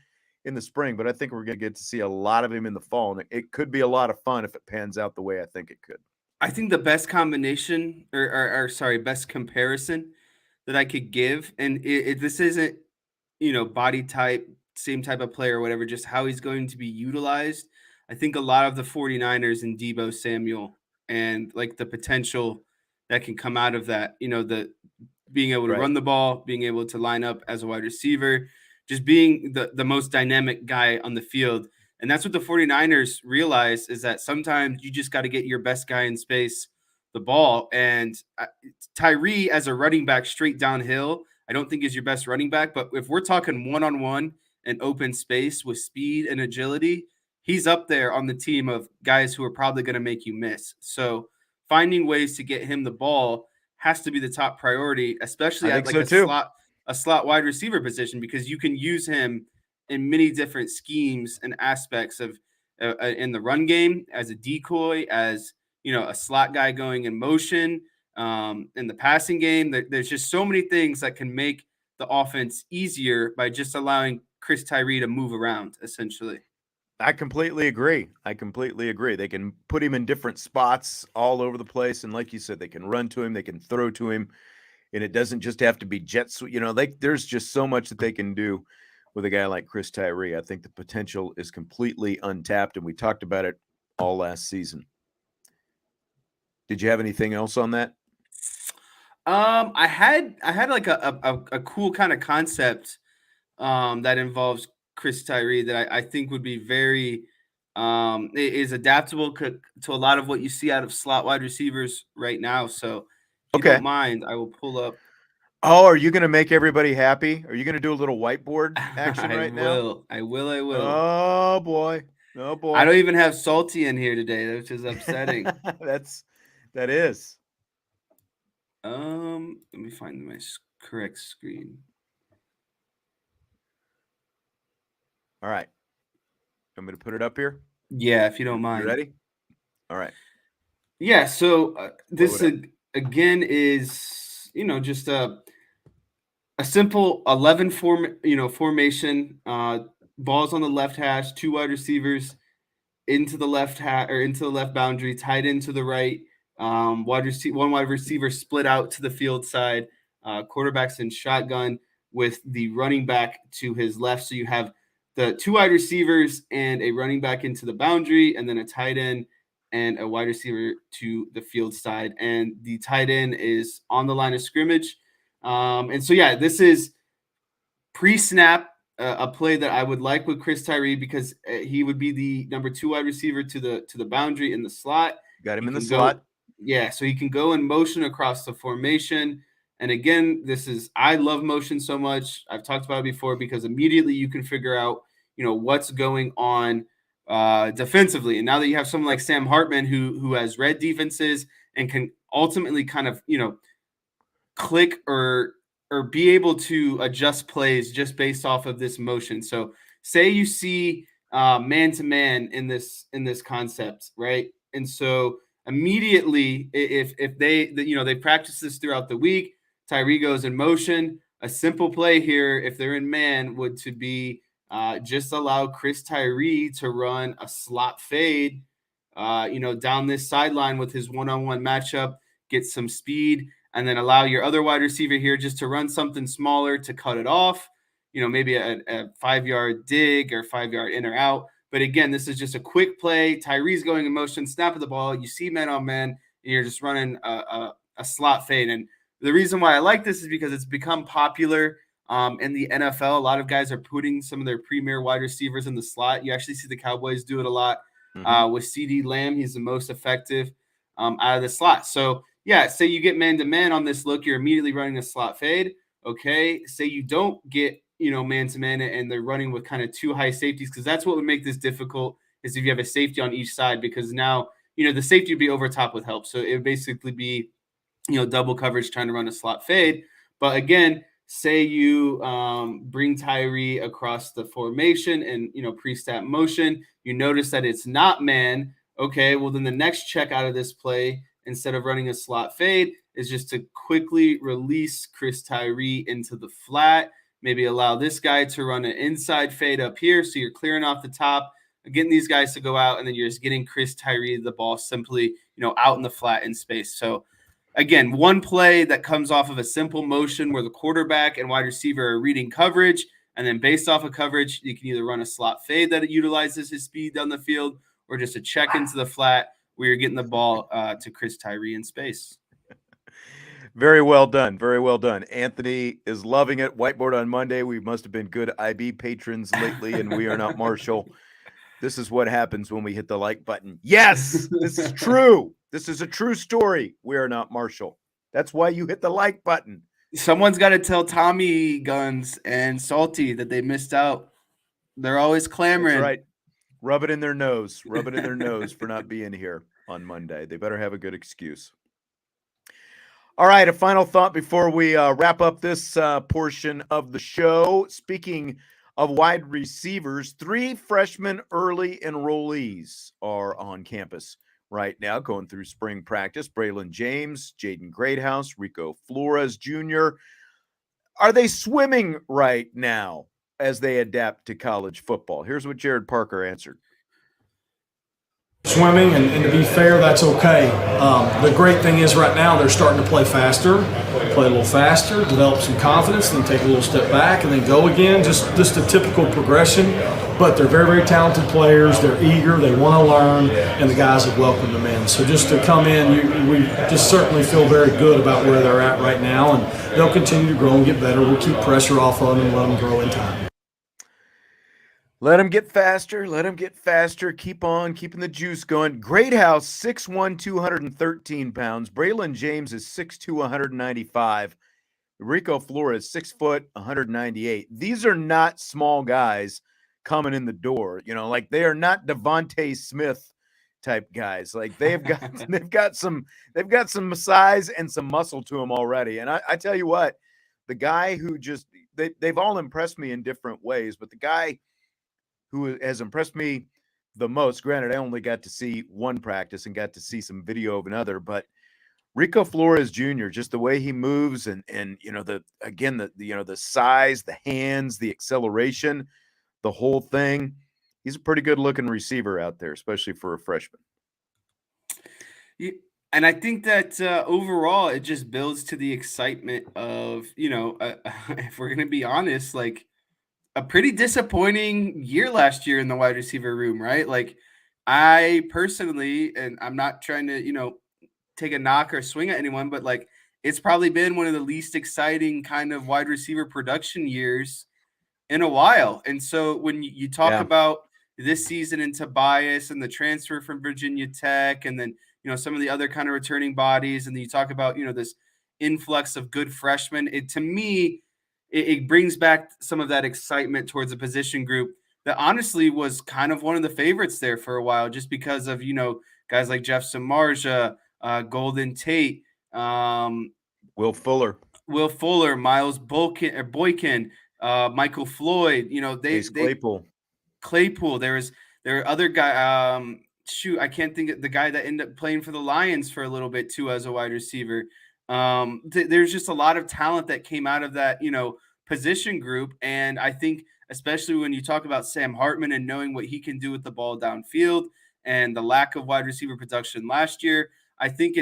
A: in the spring, but I think we're going to get to see a lot of him in the fall, and it could be a lot of fun if it pans out the way I think it could.
B: I think the best combination, best comparison that I could give, and this isn't, body type, same type of player or whatever, just how he's going to be utilized. I think a lot of the 49ers and Deebo Samuel and like the potential that can come out of that, the being able to run the ball, being able to line up as a wide receiver, just being the most dynamic guy on the field. And that's what the 49ers realize is that sometimes you just got to get your best guy in space the ball. And Tyree as a running back straight downhill, I don't think is your best running back. But if we're talking one-on-one and open space with speed and agility, he's up there on the team of guys who are probably going to make you miss. So finding ways to get him the ball has to be the top priority, especially at like a slot wide receiver position, because you can use him in many different schemes and aspects of in the run game as a decoy, as a slot guy going in motion, in the passing game. There's just so many things that can make the offense easier by just allowing Chris Tyree to move around, essentially.
A: I completely agree. They can put him in different spots all over the place. And like you said, they can run to him, they can throw to him. And it doesn't just have to be jet sweep. There's just so much that they can do with a guy like Chris Tyree. I think the potential is completely untapped, and we talked about it all last season. Did you have anything else on that?
B: I had like a cool kind of concept that involves Chris Tyree that I think would be very is adaptable to a lot of what you see out of slot wide receivers right now. So if you don't mind, I will pull up.
A: Oh, are you going to make everybody happy? Are you going to do a little whiteboard action right now?
B: I will.
A: Oh boy.
B: I don't even have Salty in here today, which is upsetting.
A: That is.
B: Let me find my correct screen.
A: All right. I'm going to put it up here.
B: Yeah, if you don't mind.
A: You ready? All right.
B: Yeah. So this again is just a simple 11 formation. Balls on the left hash, 2 wide receivers into the left or into the left boundary, tight end to the right. One wide receiver split out to the field side. Quarterbacks in shotgun with the running back to his left. So you have the 2 wide receivers and a running back into the boundary, and then a tight end and a wide receiver to the field side. And the tight end is on the line of scrimmage. And so, yeah, this is pre-snap, a play that I would like with Chris Tyree because he would be the number 2 wide receiver to the boundary in the slot.
A: Got him in the slot.
B: Yeah, so he can go in motion across the formation. And again, I love motion so much. I've talked about it before because immediately you can figure out, what's going on defensively. And now that you have someone like Sam Hartman who has read defenses and can ultimately kind of, click or be able to adjust plays just based off of this motion. So say you see man-to-man in this concept, right? And so immediately, if they practice this throughout the week, Tyree goes in motion. a simple play here, if they're in man, would to be just allow Chris Tyree to run a slot fade, down this sideline with his one-on-one matchup, get some speed, and then allow your other wide receiver here just to run something smaller to cut it off. Maybe a 5-yard dig or 5-yard in or out. But again, this is just a quick play. Tyree's going in motion, snap of the ball. You see man on man, and you're just running a slot fade. And the reason why I like this is because it's become popular in the NFL. A lot of guys are putting some of their premier wide receivers in the slot. You actually see the Cowboys do it a lot with CD Lamb. He's the most effective out of the slot. So, yeah, say you get man-to-man on this look, you're immediately running a slot fade. Okay, say you don't get man-to-man and they're running with kind of two high safeties, because that's what would make this difficult is if you have a safety on each side, because now, the safety would be over top with help. So it would basically be, double coverage trying to run a slot fade. But again, say you bring Tyree across the formation and, pre-snap motion, you notice that it's not man. Okay, well, then the next check out of this play, instead of running a slot fade, is just to quickly release Chris Tyree into the flat. Maybe allow this guy to run an inside fade up here. So you're clearing off the top, getting these guys to go out, and then you're just getting Chris Tyree the ball simply, out in the flat in space. So again, one play that comes off of a simple motion where the quarterback and wide receiver are reading coverage. And then based off of coverage, you can either run a slot fade that utilizes his speed down the field, or just a check into the flat where you're getting the ball to Chris Tyree in space.
A: Very well done. Very well done. Anthony is loving it. Whiteboard on Monday. We must have been good IB patrons lately, and we are not Marshall. This is what happens when we hit the like button. Yes, this is true. This is a true story. We are not Marshall. That's why you hit the like button.
B: Someone's got to tell Tommy Guns and Salty that they missed out. They're always clamoring.
A: That's right. Rub it in their nose. Rub it in their nose for not being here on Monday. They better have a good excuse. All right, a final thought before we wrap up this portion of the show. Speaking of wide receivers, 3 freshman early enrollees are on campus right now going through spring practice. Braylon James, Jaden Greathouse, Rico Flores Jr. Are they swimming right now as they adapt to college football? Here's what Gerad Parker answered.
C: Swimming, and to be fair, that's okay. The great thing is right now they're starting to play faster, play a little faster, develop some confidence, then take a little step back and then go again. Just a typical progression. But they're very, very talented players. They're eager. They want to learn, and the guys have welcomed them in. So just to come in, we just certainly feel very good about where they're at right now, and they'll continue to grow and get better. We'll keep pressure off of them and let them grow in time.
A: Let them get faster. Let them get faster. Keep on keeping the juice going. Greathouse, 6'1", 213 pounds. Braylon James is 6'2", 195. Rico Flores, 6 foot, 198. These are not small guys coming in the door. Like they are not Devontae Smith type guys. Like they've got some size and some muscle to them already. And I tell you what, the guy who they've all impressed me in different ways, but the guy who has impressed me the most, granted, I only got to see one practice and got to see some video of another, but Rico Flores Jr., just the way he moves and the size, the hands, the acceleration, the whole thing. He's a pretty good looking receiver out there, especially for a freshman.
B: And I think that overall, it just builds to the excitement of, if we're going to be honest, like, a pretty disappointing year last year in the wide receiver room, right? Like I personally, and I'm not trying to, take a knock or swing at anyone, but like it's probably been one of the least exciting kind of wide receiver production years in a while. And so when you talk about this season and Tobias and the transfer from Virginia Tech, and then, some of the other kind of returning bodies, and then you talk about, this influx of good freshmen, to me, it brings back some of that excitement towards a position group that honestly was kind of one of the favorites there for a while, just because of, guys like Jeff Samardzija, Golden Tate,
A: Will Fuller,
B: Miles Boykin, Michael Floyd, Claypool. There are other guy. I can't think of the guy that ended up playing for the Lions for a little bit too as a wide receiver. There's just a lot of talent that came out of that, position group. And I think, especially when you talk about Sam Hartman and knowing what he can do with the ball downfield and the lack of wide receiver production last year, I think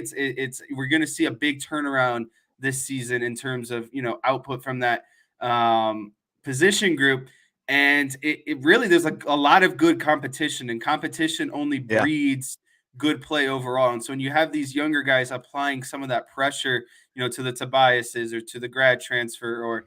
B: we're going to see a big turnaround this season in terms of, output from that position group. And it really, there's a lot of good competition, and competition only breeds good play overall. And so when you have these younger guys applying some of that pressure, to the Tobiases or to the grad transfer, or,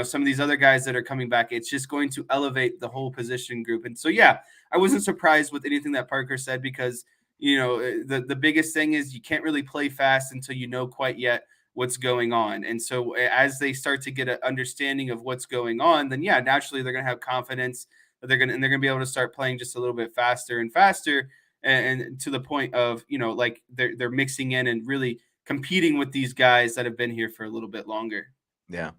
B: some of these other guys that are coming back, it's just going to elevate the whole position group. And so, yeah, I wasn't surprised with anything that Parker said, because, the biggest thing is you can't really play fast until you know quite yet what's going on. And so as they start to get an understanding of what's going on, then yeah, naturally they're going to have confidence that they're going to be able to start playing just a little bit faster and faster. And to the point of, like they're mixing in and really competing with these guys that have been here for a little bit longer.
A: Yeah.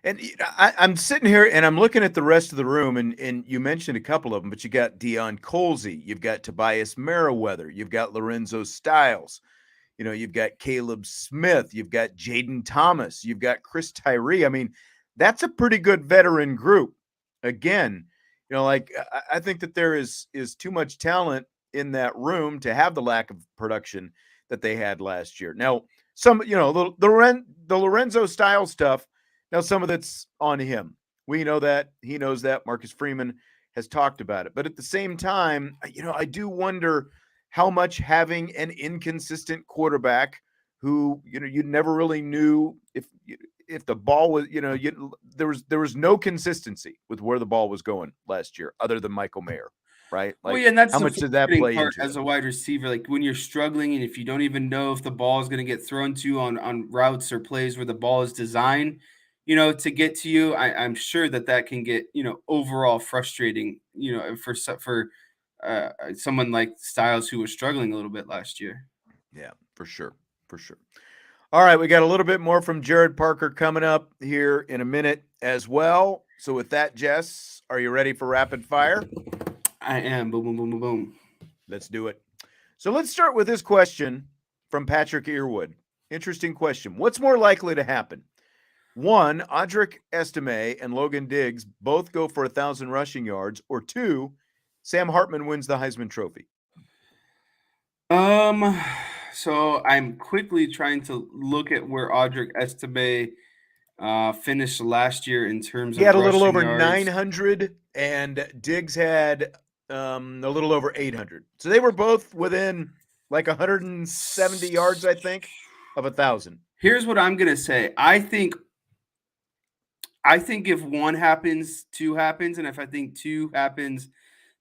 A: And I'm sitting here and I'm looking at the rest of the room, and you mentioned a couple of them, but you got Deion Colsey, you've got Tobias Merriweather, you've got Lorenzo Styles, you've got Caleb Smith, you've got Jaden Thomas, you've got Chris Tyree. I mean, that's a pretty good veteran group. Again, I think that there is too much talent in that room to have the lack of production that they had last year. Now, some, the Lorenzo Styles stuff, now, some of that's on him. We know that. He knows that. Marcus Freeman has talked about it. But at the same time, I do wonder how much having an inconsistent quarterback who, you never really knew if the ball was, there was no consistency with where the ball was going last year other than Michael Mayer, right?
B: Like, well, yeah, and that's
A: how much did that play into
B: as a wide receiver? Like when you're struggling and if you don't even know if the ball is going to get thrown to you on routes or plays where the ball is designed, to get to you, I'm sure that can get, overall frustrating, for someone like Styles, who was struggling a little bit last year.
A: Yeah, for sure. For sure. All right. We got a little bit more from Gerad Parker coming up here in a minute as well. So with that, Jess, are you ready for rapid fire?
B: I am. Boom, boom, boom, boom, boom.
A: Let's do it. So let's start with this question from Patrick Earwood. Interesting question. What's more likely to happen? 1, Audric Estime and Logan Diggs both go for 1,000 rushing yards, or 2, Sam Hartman wins the Heisman Trophy.
B: So I'm quickly trying to look at where Audric Estime finished last year in terms of
A: he had a little over
B: yards.
A: 900, and Diggs had a little over 800. So they were both within like 170 yards, I think, of 1,000.
B: Here's what I'm gonna say. I think if 1 happens, 2 happens, and if I think 2 happens,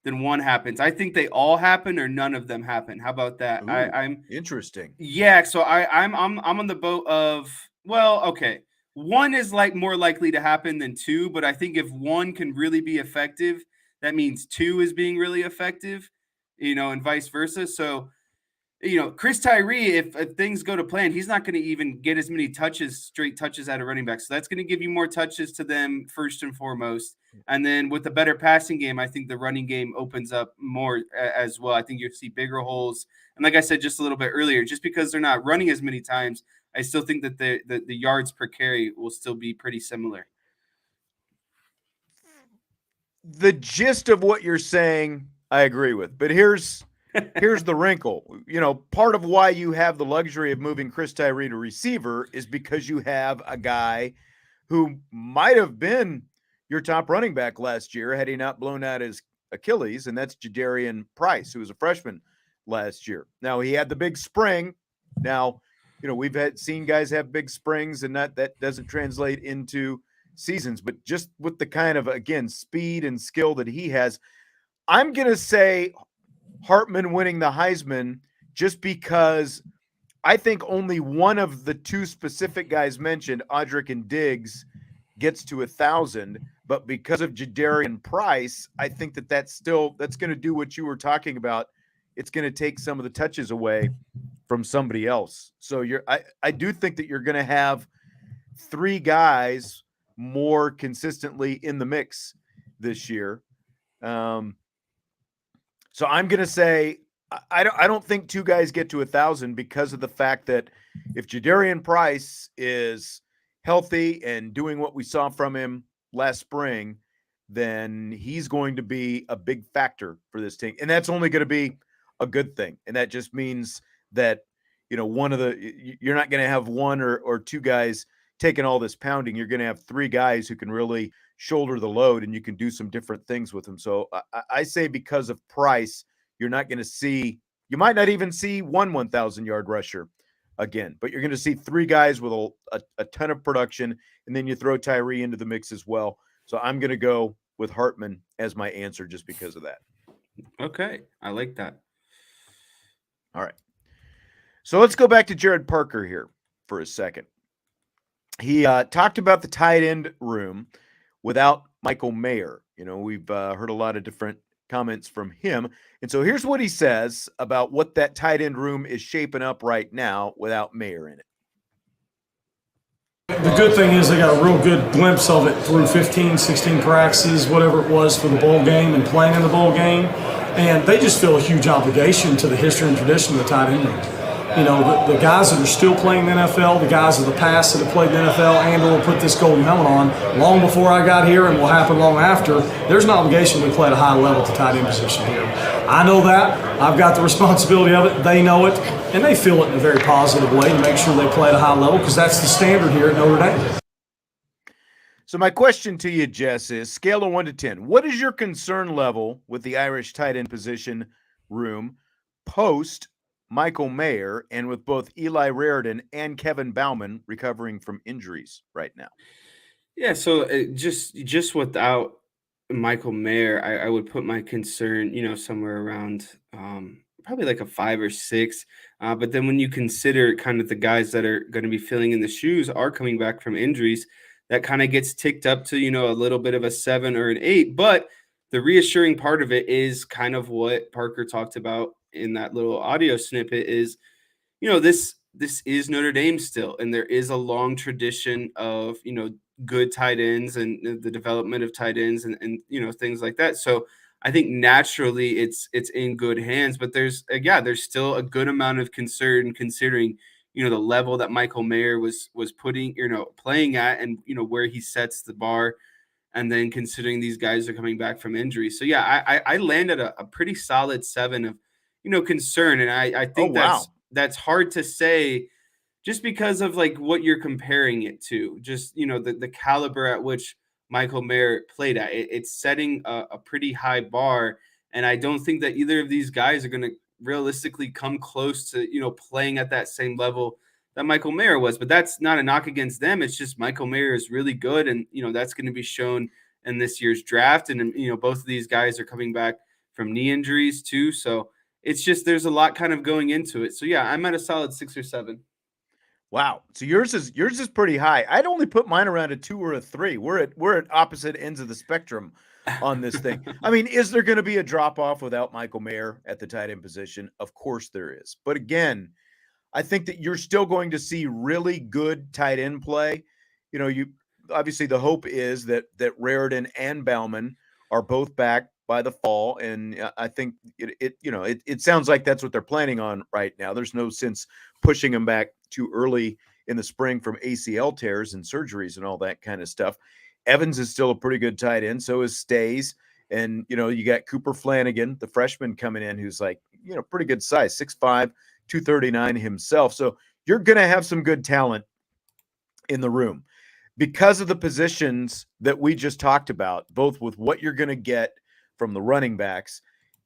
B: then 1 happens. I think they all happen or none of them happen. How about that?
A: Ooh,
B: I'm
A: interesting.
B: Yeah, so I'm on the boat of, well, okay. 1 is like more likely to happen than 2, but I think if 1 can really be effective, that means 2 is being really effective, and vice versa. So, Chris Tyree, if things go to plan, he's not going to even get as many straight touches out of running back. So that's going to give you more touches to them first and foremost. And then with the better passing game, I think the running game opens up more as well. I think you'll see bigger holes. And like I said just a little bit earlier, just because they're not running as many times, I still think that the yards per carry will still be pretty similar.
A: The gist of what you're saying, I agree with. But here's the wrinkle. Part of why you have the luxury of moving Chris Tyree to receiver is because you have a guy who might have been your top running back last year had he not blown out his Achilles, and that's Jadarian Price, who was a freshman last year. Now, he had the big spring. Now, we've seen guys have big springs, and that doesn't translate into seasons, but just with the kind of, again, speed and skill that he has, I'm going to say Hartman winning the Heisman, just because I think only one of the 2 specific guys mentioned, Audric and Diggs, gets to 1,000. But because of Jadarian Price, I think that's going to do what you were talking about. It's going to take some of the touches away from somebody else. So I do think that you're going to have 3 guys more consistently in the mix this year. So I'm going to say I don't think two guys get to 1,000 because of the fact that if Jadarian Price is healthy and doing what we saw from him last spring, then he's going to be a big factor for this team. And that's only going to be a good thing. And that just means that, you're not going to have one or two guys taking all this pounding. You're going to have three guys who can really shoulder the load, and you can do some different things with them. So I say because of Price, you're not going to see, you might not even see one 1,000-yard rusher again, but you're going to see three guys with a ton of production, and then you throw Tyree into the mix as well. So I'm going to go with Hartman as my answer just because of that.
B: Okay, I like that.
A: All right. So let's go back to Gerad Parker here for a second. He talked about the tight end room without Michael Mayer. We've heard a lot of different comments from him. And so here's what he says about what that tight end room is shaping up right now without Mayer in it.
C: The good thing is they got a real good glimpse of it through 15, 16 practices, whatever it was for the bowl game and playing in the bowl game. And they just feel a huge obligation to the history and tradition of the tight end room. The guys that are still playing the NFL, the guys of the past that have played the NFL and or put this golden helmet on long before I got here and will happen long after, there's an obligation to play at a high level at the tight end position here. I know that. I've got the responsibility of it. They know it. And they feel it in a very positive way to make sure they play at a high level because that's the standard here at Notre Dame.
A: So my question to you, Jess, is scale of 1 to 10. What is your concern level with the Irish tight end position room post Michael Mayer and with both Eli Raridan and Kevin Bauman recovering from injuries right now?
B: Yeah, so just without Michael Mayer, I would put my concern, somewhere around probably like a 5 or 6. But then when you consider kind of the guys that are going to be filling in the shoes are coming back from injuries, that kind of gets ticked up to, a little bit of a 7 or an 8. But the reassuring part of it is kind of what Parker talked about in that little audio snippet is, this is Notre Dame still, and there is a long tradition of, good tight ends and the development of tight ends and things like that. So I think naturally it's in good hands, but there's still a good amount of concern considering, the level that Michael Mayer was putting, playing at and, where he sets the bar. And then considering these guys are coming back from injury. So yeah, I landed a pretty solid 7 of, concern. And I think that's hard to say just because of like what you're comparing it to, just, the caliber at which Michael Mayer played at. It's setting a pretty high bar. And I don't think that either of these guys are going to realistically come close to, playing at that same level that Michael Mayer was. But that's not a knock against them. It's just Michael Mayer is really good. And, that's going to be shown in this year's draft. And, both of these guys are coming back from knee injuries too. So it's just there's a lot kind of going into it. So, yeah, I'm at a solid 6 or 7.
A: Wow. So yours is pretty high. I'd only put mine around a 2 or a 3. We're at opposite ends of the spectrum on this thing. I mean, is there going to be a drop off without Michael Mayer at the tight end position? Of course there is. But again, I think that you're still going to see really good tight end play. You obviously the hope is that Raridan and Bauman are both back by the fall, and I think it sounds like that's what they're planning on right now. There's no sense pushing them back too early in the spring from ACL tears and surgeries and all that kind of stuff. Evans is still a pretty good tight end, so is Stays. And, you got Cooper Flanagan, the freshman coming in, who's like, pretty good size, 6'5", 239 himself. So you're going to have some good talent in the room because of the positions that we just talked about, both with what you're going to get from the running backs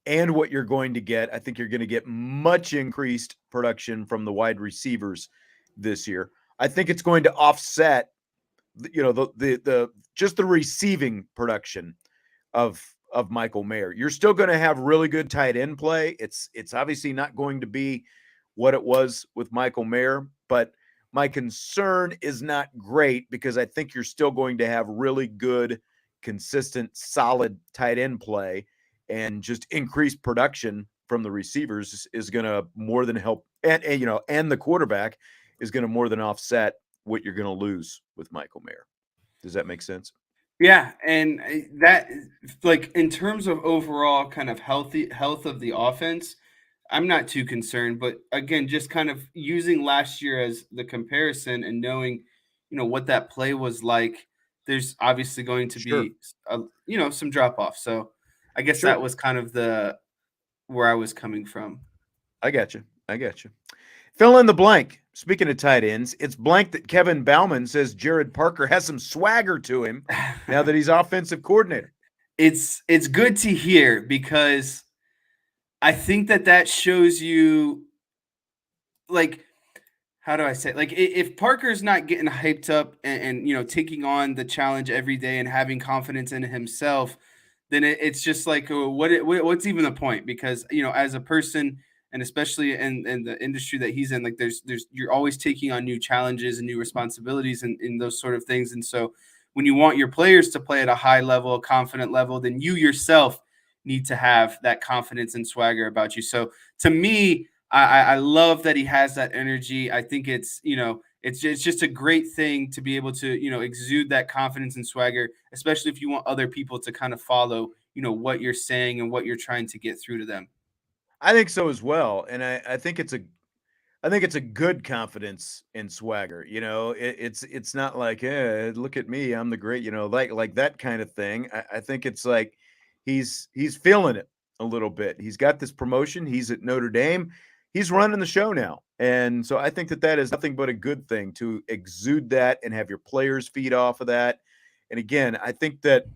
A: and what you're going to get. I think you're going to get much increased production from the wide receivers this year. I think it's going to offset, the just the receiving production of Michael Mayer. You're still going to have really good tight end play. It's obviously not going to be what it was with Michael Mayer, but my concern is not great because I think you're still going to have really good, consistent, solid tight end play, and just increased production from the receivers is going to more than help. And the quarterback is going to more than offset what you're going to lose with Michael Mayer. Does that make sense?
B: Yeah, and that, like, in terms of overall kind of health of the offense, I'm not too concerned, but again, just kind of using last year as the comparison and knowing, what that play was like. There's obviously going to
A: Sure.
B: be, some drop off. So I guess
A: Sure.
B: that was kind of the where I was coming from.
A: I got you. I got you. Fill in the blank. Speaking of tight ends, it's blank that Kevin Bauman says Gerad Parker has some swagger to him now that he's offensive coordinator.
B: It's good to hear because I think that shows you, like, how do I say it? Like, if Parker's not getting hyped up and taking on the challenge every day and having confidence in himself, then it's just like, what's even the point? Because as a person, and especially in the industry that he's in, like there's you're always taking on new challenges and new responsibilities and in those sort of things. And so when you want your players to play at a high level, a confident level, then you yourself need to have that confidence and swagger about you. So to me, I love that he has that energy. I think it's just a great thing to be able to exude that confidence and swagger, especially if you want other people to kind of follow what you're saying and what you're trying to get through to them.
A: I think so as well, and I think it's a good confidence and swagger. It's not like, look at me, I'm the great. Like that kind of thing. I think it's like he's feeling it a little bit. He's got this promotion. He's at Notre Dame. He's running the show now, and so I think that is nothing but a good thing to exude that and have your players feed off of that. And again, I think that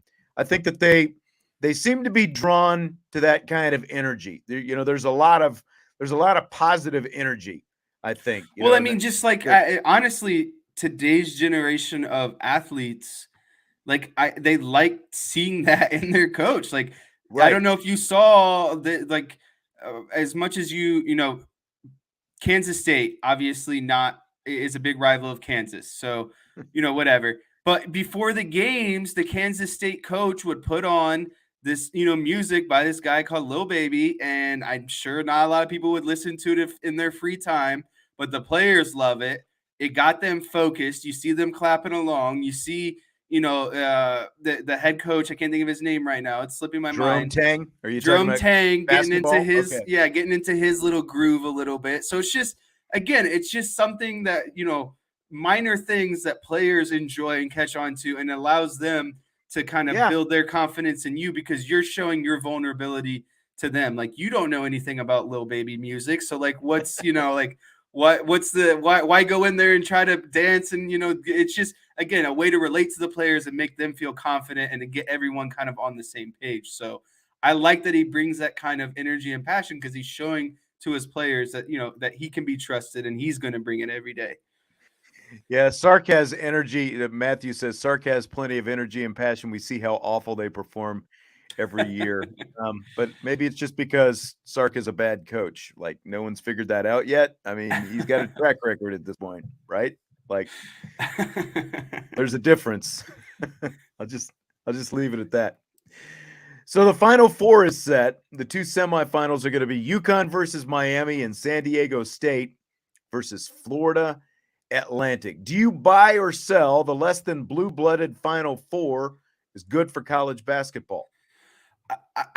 A: they seem to be drawn to that kind of energy. There's a lot of positive energy. I think,
B: Well, I
A: that,
B: mean, just like
A: that
B: honestly, today's generation of athletes, like they like seeing that in their coach. Like, I
A: right.
B: don't know if you saw as much as Kansas State obviously not is a big rival of Kansas. So, whatever. But before the games, the Kansas State coach would put on this, music by this guy called Lil Baby, and I'm sure not a lot of people would listen to it in their free time, but the players love it. It got them focused. You see them clapping along. You see, the head coach. I can't think of his name right now. It's slipping my
A: Jerome
B: mind.
A: Tang. Are you talking
B: Jerome
A: about
B: Tang getting into
A: basketball?
B: his
A: Okay.
B: getting into his little groove a little bit. So it's just, again, it's just something that minor things that players enjoy and catch on to, and allows them to kind of
A: Yeah.
B: build their confidence in you because you're showing your vulnerability to them. Like, you don't know anything about Lil Baby music, so like what's like what's the why go in there and try to dance? And it's just, again, a way to relate to the players and make them feel confident and to get everyone kind of on the same page. So I like that he brings that kind of energy and passion because he's showing to his players that that he can be trusted and he's going to bring it every day.
A: Yeah. Sark has energy. Matthew says Sark has plenty of energy and passion. We see how awful they perform every year. But maybe it's just because Sark is a bad coach. Like, no one's figured that out yet. I mean, he's got a track record at this point, right? Like, there's a difference. I'll just leave it at that. So the Final Four is set. The two semifinals are going to be UConn versus Miami and San Diego State versus Florida Atlantic. Do you buy or sell the less than blue-blooded Final Four is good for college basketball?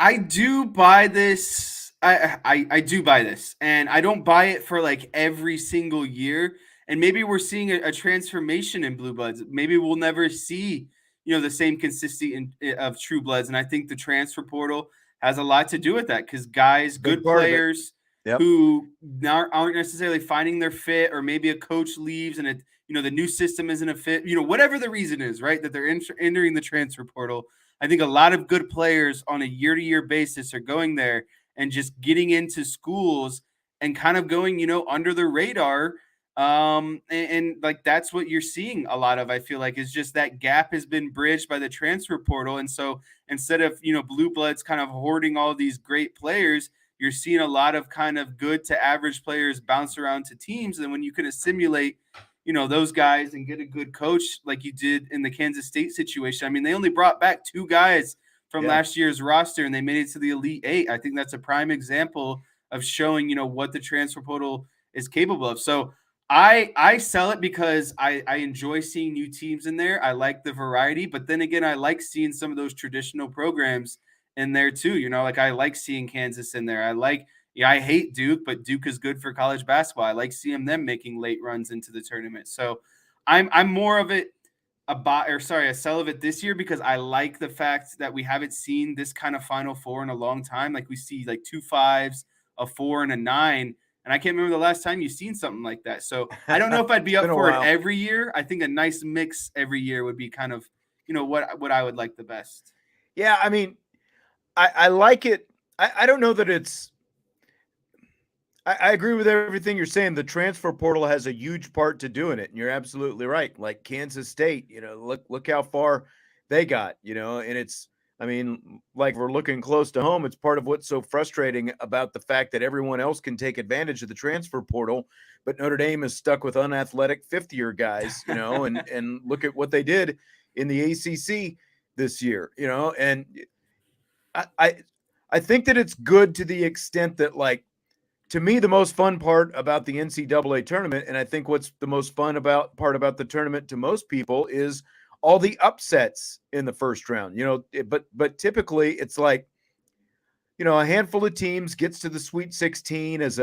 B: I do buy this. I do buy this, and I don't buy it for like every single year. And maybe we're seeing a transformation in blue bloods. Maybe we'll never see the same consistency of true bloods. And I think the transfer portal has a lot to do with that because guys,
A: Big
B: good
A: part of it.
B: players
A: Yep.
B: who aren't necessarily finding their fit, or maybe a coach leaves and the new system isn't a fit. Whatever the reason is, right, that they're entering the transfer portal. I think a lot of good players on a year-to-year basis are going there and just getting into schools and kind of going, under the radar. And like that's what you're seeing a lot of, I feel like, is just that gap has been bridged by the transfer portal. And so instead of, blue bloods kind of hoarding all these great players, you're seeing a lot of kind of good to average players bounce around to teams. And when you can assimilate those guys and get a good coach like you did in the Kansas State situation. I mean, they only brought back 2 guys from last year's roster and they made it to the Elite 8. I think that's a prime example of showing, what the transfer portal is capable of. So I sell it because I enjoy seeing new teams in there. I like the variety, but then again, I like seeing some of those traditional programs in there too. Like I like seeing Kansas in there. I like Yeah, I hate Duke, but Duke is good for college basketball. I like seeing them making late runs into the tournament. So I'm more of it a sell of it this year because I like the fact that we haven't seen this kind of Final Four in a long time. Like we see like 2 5s, a 4, and a 9. And I can't remember the last time you've seen something like that. So I don't know if I'd be up for it every year. I think a nice mix every year would be kind of, what I would like the best.
A: Yeah, I mean, I like it. I don't know that it's I agree with everything you're saying. The transfer portal has a huge part to doing it, and you're absolutely right. Like Kansas State, look how far they got, and it's I mean, like we're looking close to home. It's part of what's so frustrating about the fact that everyone else can take advantage of the transfer portal, but Notre Dame is stuck with unathletic fifth-year guys, and look at what they did in the ACC this year, and I think that it's good to the extent that like. To me, the most fun part about the NCAA tournament, and I think what's the most fun part about the tournament to most people is all the upsets in the first round. But typically it's like, a handful of teams gets to the Sweet 16 as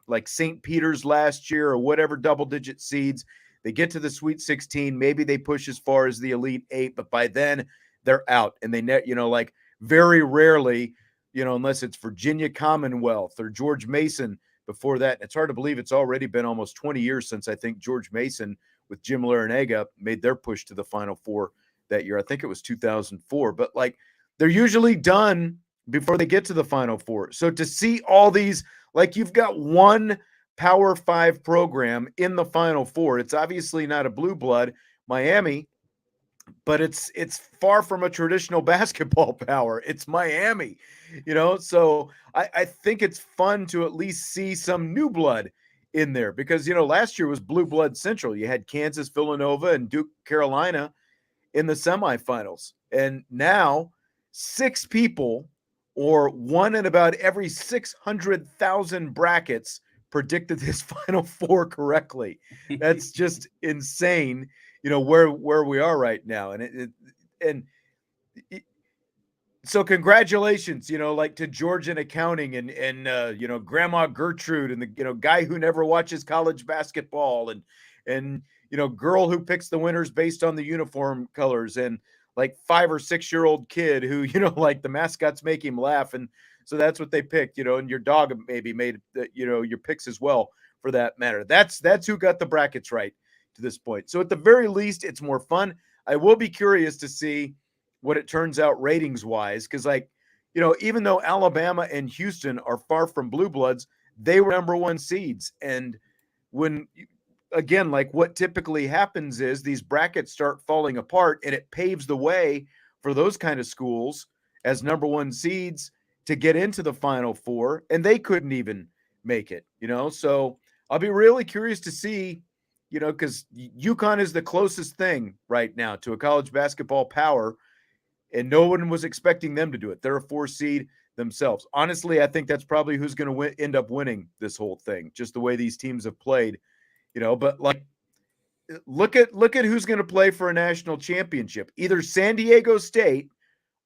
A: like St. Peter's last year or whatever double-digit seeds. They get to the Sweet 16, maybe they push as far as the Elite 8, but by then they're out, and they like very rarely. Unless it's Virginia Commonwealth or George Mason before that. It's hard to believe it's already been almost 20 years since I think George Mason with Jim Larinaga made their push to the Final Four that year. I think it was 2004. But, like, they're usually done before they get to the Final Four. So to see all these, like you've got one Power 5 program in the Final Four. It's obviously not a blue blood, Miami, but it's far from a traditional basketball power. It's Miami, so I think it's fun to at least see some new blood in there because, last year was blue blood central. You had Kansas, Villanova, and Duke, Carolina in the semifinals. And now 6 people, or one in about every 600,000 brackets, predicted this Final Four correctly. That's just insane. Where we are right now. And so congratulations, like to Georgia in accounting and Grandma Gertrude and the, guy who never watches college basketball and girl who picks the winners based on the uniform colors and like 5 or 6 year old kid who, like the mascots make him laugh. And so that's what they picked, and your dog maybe made, your picks as well for that matter. That's who got the brackets right to this point. So at the very least, it's more fun. I will be curious to see what it turns out ratings wise. Cause even though Alabama and Houston are far from blue bloods, they were number 1 seeds. And again, like what typically happens is these brackets start falling apart and it paves the way for those kind of schools as number 1 seeds to get into the Final Four. And they couldn't even make it, so I'll be really curious to see, because UConn is the closest thing right now to a college basketball power, and no one was expecting them to do it. They're a 4 seed themselves. Honestly, I think that's probably who's going to end up winning this whole thing, just the way these teams have played, But like, look at who's going to play for a national championship. Either San Diego State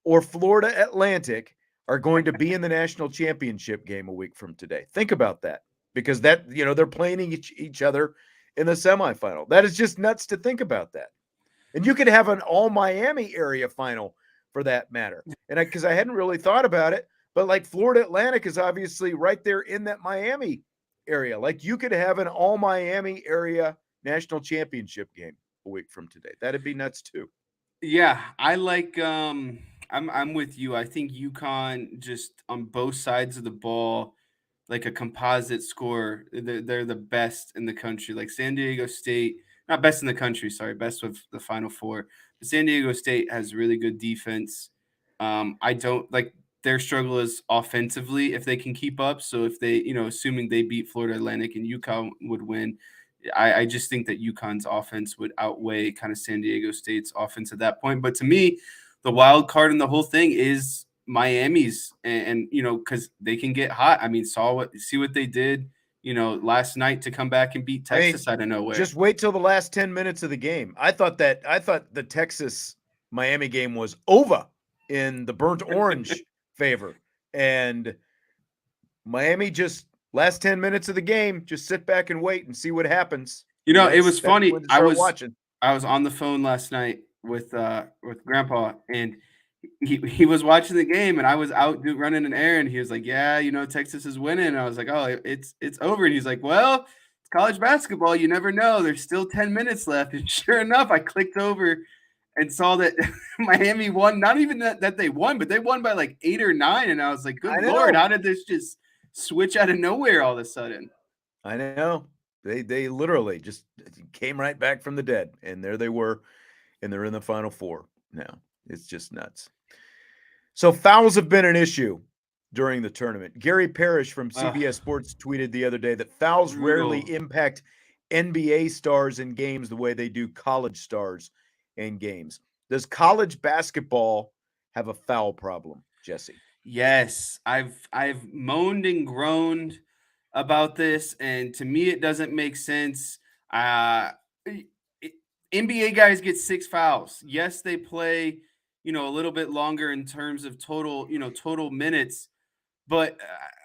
A: or Florida Atlantic are going to be in the national championship game a week from today. Think about that, because that they're playing each other in the semifinal. That is just nuts to think about that. And you could have an all Miami area final for that matter. And because I hadn't really thought about it, but like Florida Atlantic is obviously right there in that Miami area. Like you could have an all Miami area national championship game a week from today. That'd be nuts too.
B: Yeah, I like I'm with you. I think UConn just on both sides of the ball, like a composite score, they're the best in the country. Like San Diego State, not best in the country, sorry, best with the Final Four. But San Diego State has really good defense. I don't like their struggle is offensively if they can keep up. So if they, assuming they beat Florida Atlantic and UConn would win, I just think that UConn's offense would outweigh kind of San Diego State's offense at that point. But to me, the wild card in the whole thing is Miami's, and because they can get hot. I mean, see what they did, last night to come back and beat Texas out of nowhere.
A: Just wait till the last 10 minutes of the game. I thought the Texas Miami game was over in the burnt orange favor, and Miami just last 10 minutes of the game, just sit back and wait and see what happens.
B: It was
A: That's
B: funny.
A: when to start watching.
B: I was on the phone last night with Grandpa, and he was watching the game, and I was out running an errand. He was like, "Yeah, Texas is winning." And I was like, "Oh, it's over." And he's like, "Well, it's college basketball. You never know. There's still 10 minutes left." And sure enough, I clicked over and saw that Miami won. Not even that they won, but they won by like 8 or 9. And I was like, "Good Lord, how did this just switch out of nowhere all of a sudden?"
A: I know. They literally just came right back from the dead, and there they were, and they're in the Final Four now. It's just nuts. So fouls have been an issue during the tournament. Gary Parrish from CBS Sports tweeted the other day that fouls rarely impact NBA stars in games the way they do college stars in games. Does college basketball have a foul problem, Jesse?
B: Yes, I've moaned and groaned about this, and to me, it doesn't make sense. NBA guys get 6 fouls. Yes, they play, a little bit longer in terms of total minutes, but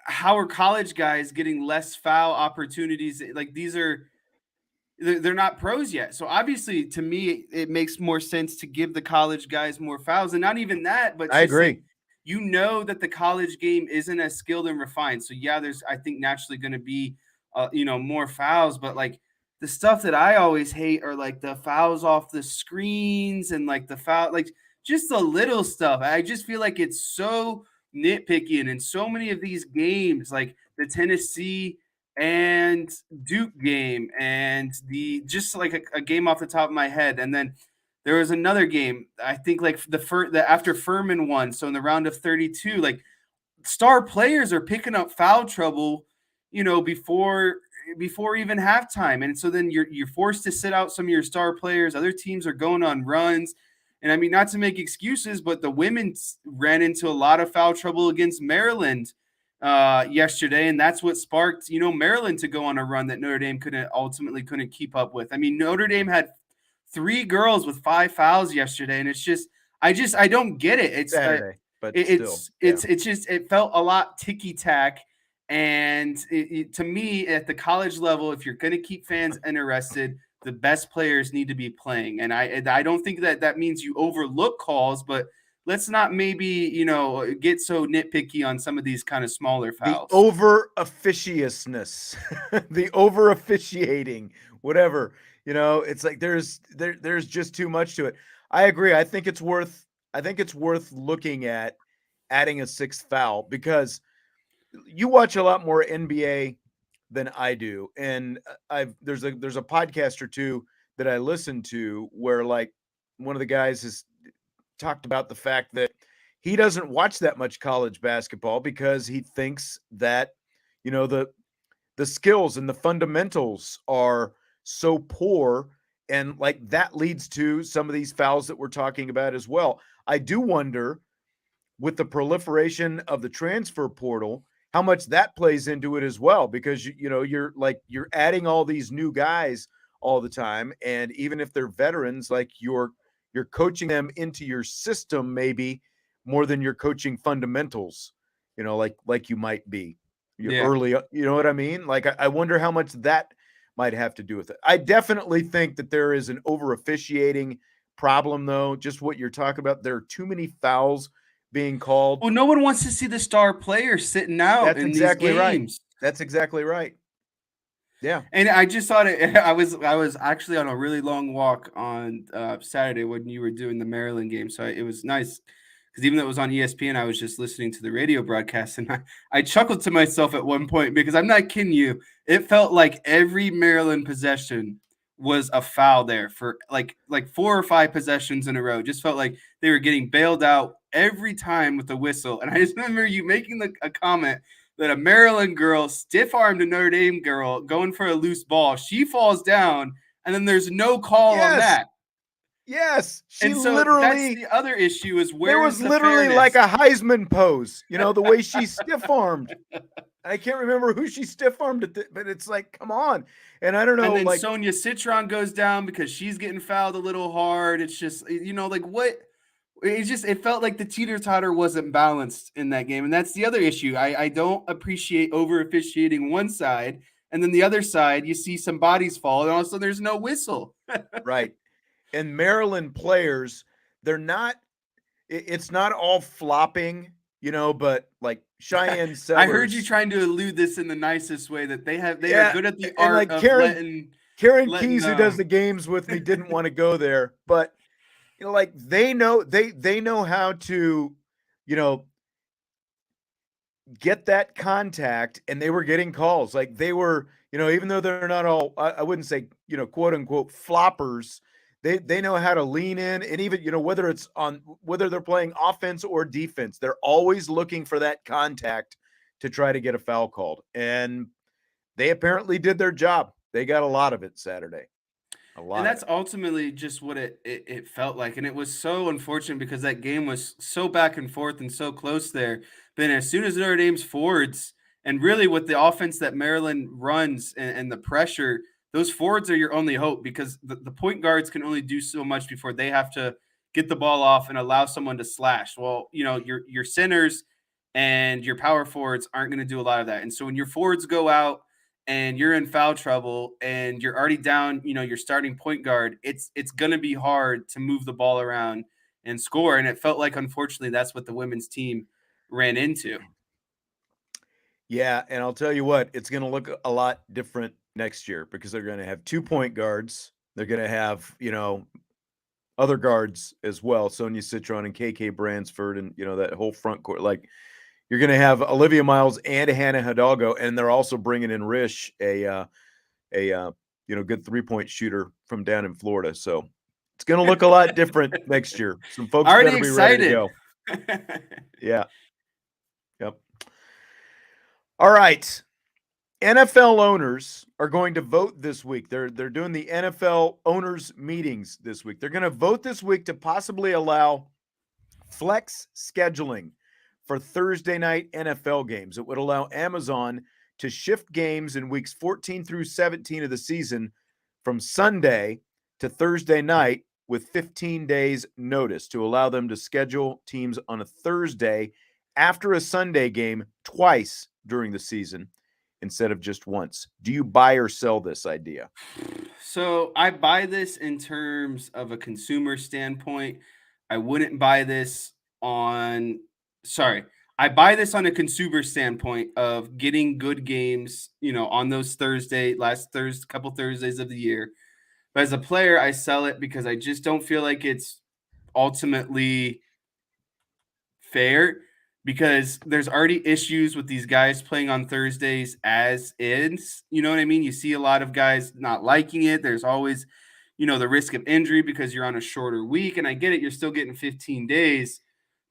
B: how are college guys getting less foul opportunities? Like they're not pros yet. So obviously, to me, it makes more sense to give the college guys more fouls, and not even that, but
A: I agree.
B: Like, that the college game isn't as skilled and refined. So yeah, there's I think naturally going to be more fouls, but like the stuff that I always hate are like the fouls off the screens and like the foul, like just the little stuff. I just feel like it's so nitpicky, and in so many of these games, like the Tennessee and Duke game, and the just like a game off the top of my head, and then there was another game, I think like the after Furman won. So in the round of 32, like star players are picking up foul trouble, before even halftime. And so then you're forced to sit out some of your star players. Other teams are going on runs. And I mean, not to make excuses, but the women ran into a lot of foul trouble against Maryland yesterday, and that's what sparked Maryland to go on a run that Notre Dame ultimately couldn't keep up with. I mean, Notre Dame had 3 girls with 5 fouls yesterday, and it's just I don't get it. It's
A: Saturday, but
B: it felt a lot ticky tack, and to me at the college level, if you're going to keep fans interested, the best players need to be playing, and I don't think that means you overlook calls, but let's not maybe get so nitpicky on some of these kind of smaller fouls.
A: The over officiousness, the over officiating, whatever. It's like there's just too much to it. I agree. I think it's worth looking at adding a 6th foul, because you watch a lot more NBA than I do, and there's a podcast or two that I listen to where like one of the guys has talked about the fact that he doesn't watch that much college basketball because he thinks that the skills and the fundamentals are so poor, and like that leads to some of these fouls that we're talking about as well. I do wonder, with the proliferation of the transfer portal, how much that plays into it as well, because you're adding all these new guys all the time, and even if they're veterans, like you're coaching them into your system maybe more than you're coaching fundamentals, like you might be early, you know what I mean? Like I wonder how much that might have to do with it. I definitely think that there is an over officiating problem, though. Just what you're talking about. There are too many fouls being called.
B: Well, no one wants to see the star player sitting out in
A: exactly
B: these games.
A: Right. That's exactly right. Yeah.
B: And I just thought I was actually on a really long walk on Saturday when you were doing the Maryland game. So it was nice because even though it was on ESPN, I was just listening to the radio broadcast, and I chuckled to myself at one point because I'm not kidding you. It felt like every Maryland possession was a foul there for like 4 or 5 possessions in a row. Just felt like they were getting bailed out every time with the whistle. And I just remember you making a comment that a Maryland girl stiff-armed a Notre Dame girl going for a loose ball. She falls down, and then there's no call on that.
A: Yes,
B: and so literally. That's the other issue is where
A: there was literally
B: fairness?
A: Like a Heisman pose. The way she stiff-armed. I can't remember who she stiff-armed, but it's like, come on. And I don't know.
B: And then Sonia Citron goes down because she's getting fouled a little hard. It's just, like what? it felt like the teeter-totter wasn't balanced in that game. And that's the other issue. I don't appreciate over officiating one side, and then the other side, you see some bodies fall, and also there's no whistle.
A: Right. And Maryland players, they're not, it's not all flopping, but like Cheyenne Sellers.
B: I heard you trying to allude this in the nicest way, that they are good at the
A: and
B: art
A: like
B: of
A: Karen
B: letting
A: Keys, who does the games with me, didn't want to go there, but like they know how to, get that contact, and they were getting calls. Like they were, even though they're not all, I wouldn't say, quote unquote floppers, they know how to lean in, and even, whether they're playing offense or defense, they're always looking for that contact to try to get a foul called. And they apparently did their job. They got a lot of it Saturday.
B: And that's ultimately just what it felt like. And it was so unfortunate because that game was so back and forth and so close there. But as soon as Notre Dame's forwards, and really with the offense that Maryland runs and the pressure, those forwards are your only hope, because the point guards can only do so much before they have to get the ball off and allow someone to slash. Well, your centers and your power forwards aren't going to do a lot of that. And so when your forwards go out and you're in foul trouble and you're already down, your starting point guard, it's going to be hard to move the ball around and score. And it felt like, unfortunately, that's what the women's team ran into.
A: Yeah, and I'll tell you what, it's going to look a lot different next year, because they're going to have 2 point guards. They're going to have, other guards as well, Sonia Citron and KK Bransford, and that whole front court. Like, you're going to have Olivia Miles and Hannah Hidalgo, and they're also bringing in Rish, a good 3-point shooter from down in Florida. So it's going to look a lot different next year. Some folks
B: already
A: better be
B: excited.
A: ready to go. Yeah. Yep. All right. NFL owners are going to vote this week. They're doing the NFL owners meetings this week. They're going to vote this week to possibly allow flex scheduling for Thursday night NFL games. It would allow Amazon to shift games in weeks 14 through 17 of the season from Sunday to Thursday night with 15 days notice, to allow them to schedule teams on a Thursday after a Sunday game twice during the season instead of just once. Do you buy or sell this idea?
B: So I buy this in terms of a consumer standpoint. I wouldn't buy this on I buy this on a consumer standpoint of getting good games, on those couple Thursdays of the year. But as a player, I sell it because I just don't feel like it's ultimately fair, because there's already issues with these guys playing on Thursdays as is. You know what I mean? You see a lot of guys not liking it. There's always, the risk of injury because you're on a shorter week. And I get it, you're still getting 15 days.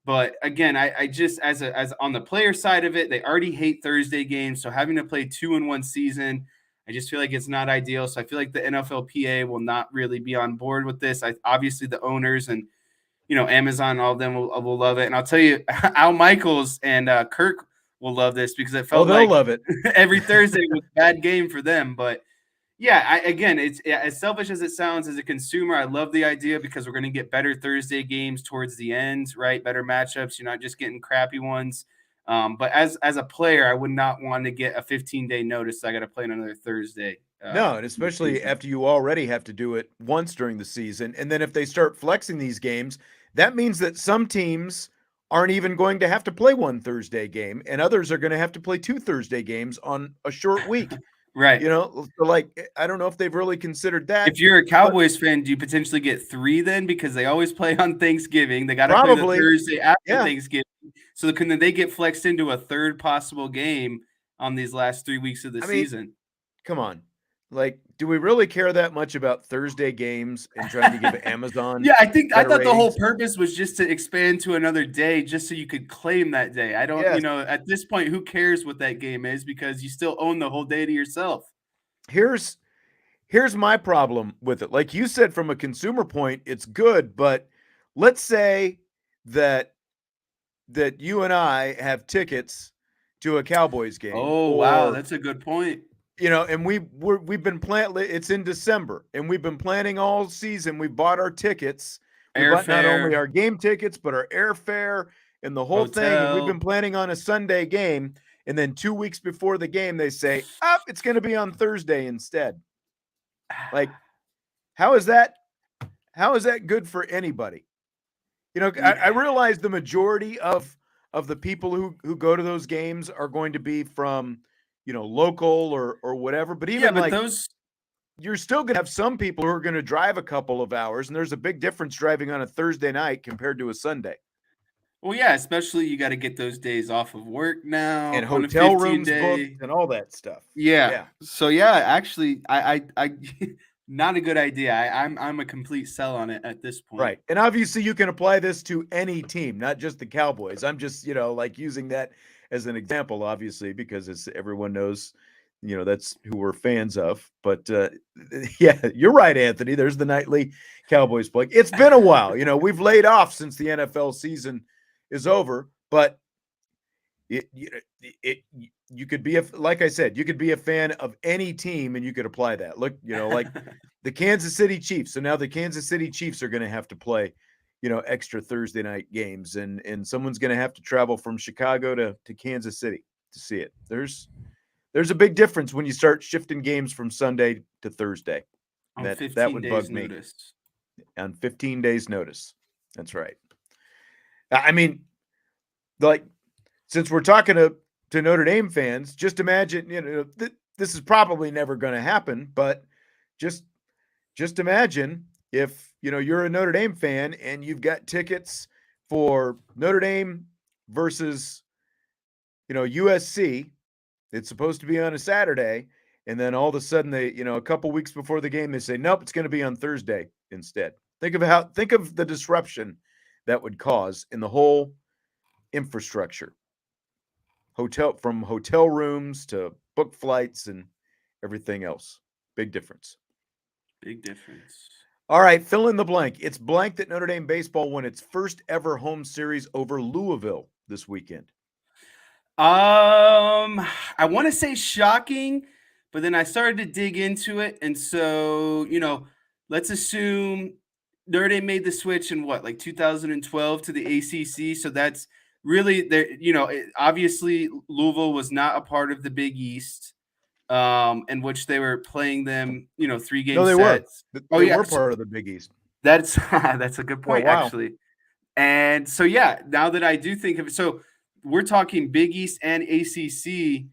B: But again, I just, as on the player side of it, they already hate Thursday games. So having to play 2 in one season, I just feel like it's not ideal. So I feel like the NFLPA will not really be on board with this. Obviously the owners and, Amazon, all of them will love it. And I'll tell you, Al Michaels and Kirk will love this, because it felt like
A: love it.
B: every Thursday was a bad game for them. But yeah, it's as selfish as it sounds as a consumer. I love the idea, because we're going to get better Thursday games towards the end, right? Better matchups. You're not just getting crappy ones. But as a player, I would not want to get a 15-day notice. I got to play on another Thursday.
A: No, and especially after you already have to do it once during the season. And then if they start flexing these games, that means that some teams aren't even going to have to play one Thursday game, and others are going to have to play 2 Thursday games on a short week.
B: Right.
A: I don't know if they've really considered that.
B: If you're a Cowboys fan, do you potentially get 3 then? Because they always play on Thanksgiving. They got to play the Thursday after Thanksgiving. So can they get flexed into a third possible game on these last 3 weeks of the season?
A: Come on. Like, do we really care that much about Thursday games and trying to give Amazon?
B: Yeah, I thought the whole purpose was just to expand to another day, just so you could claim that day. I don't, at this point, who cares what that game is, because you still own the whole day to yourself.
A: Here's my problem with it. Like you said, from a consumer point, it's good, but let's say that you and I have tickets to a Cowboys game.
B: Oh, wow, that's a good point.
A: And we've been planning. It's in December, and we've been planning all season. We bought our tickets. We bought not only
B: Airfare,
A: our game tickets, but our airfare and the whole thing. And we've been
B: hotel.
A: planning on a Sunday game. And then 2 weeks before the game, they say, it's going to be on Thursday instead. Like, how is that good for anybody? You know, I realize the majority of the people who go to those games are going to be from, local or whatever. But even
B: but
A: like
B: those
A: you're still going to have some people who are going to drive a couple of hours, and there's a big difference driving on a Thursday night compared to a Sunday.
B: Well, yeah, especially you got to get those days off of work now
A: And
B: on a
A: hotel
B: 15
A: rooms booked
B: day.
A: and all that stuff.
B: Yeah. So yeah, actually, I not a good idea. I'm a complete sell on it at this point.
A: Right. And obviously you can apply this to any team, not just the Cowboys. I'm just, like using that as an example, obviously, because as everyone knows, that's who we're fans of. But yeah, you're right, Anthony. There's the nightly Cowboys play. It's been a while. We've laid off since the NFL season is over, but you could be like I said, you could be a fan of any team and you could apply that. Look, like the Kansas City Chiefs. So now the Kansas City Chiefs are going to have to play, extra Thursday night games, and someone's going to have to travel from Chicago to Kansas City to see it. There's a big difference when you start shifting games from Sunday to Thursday.
B: On
A: That
B: 15
A: would
B: days
A: bug me.
B: notice.
A: On 15 days notice. That's right. I mean, like, since we're talking to Notre Dame fans, just imagine, this is probably never going to happen, but just imagine if, you're a Notre Dame fan and you've got tickets for Notre Dame versus, USC. It's supposed to be on a Saturday. And then all of a sudden they, a couple weeks before the game, they say, nope, it's going to be on Thursday instead. Think of the disruption that would cause in the whole infrastructure. From hotel rooms to book flights and everything else. Big difference.
B: Big difference.
A: All right, fill in the blank. It's blank that Notre Dame baseball won its first ever home series over Louisville this weekend.
B: I want to say shocking, but then I started to dig into it, and so let's assume Notre Dame made the switch in what, like 2012 to the ACC. So that's really there. Obviously Louisville was not a part of the Big East, in which they were playing them, 3-game
A: No, they
B: sets.
A: were. They were part of the Big East.
B: That's that's a good point, actually. And so yeah, now that I do think of it, so we're talking Big East and ACC.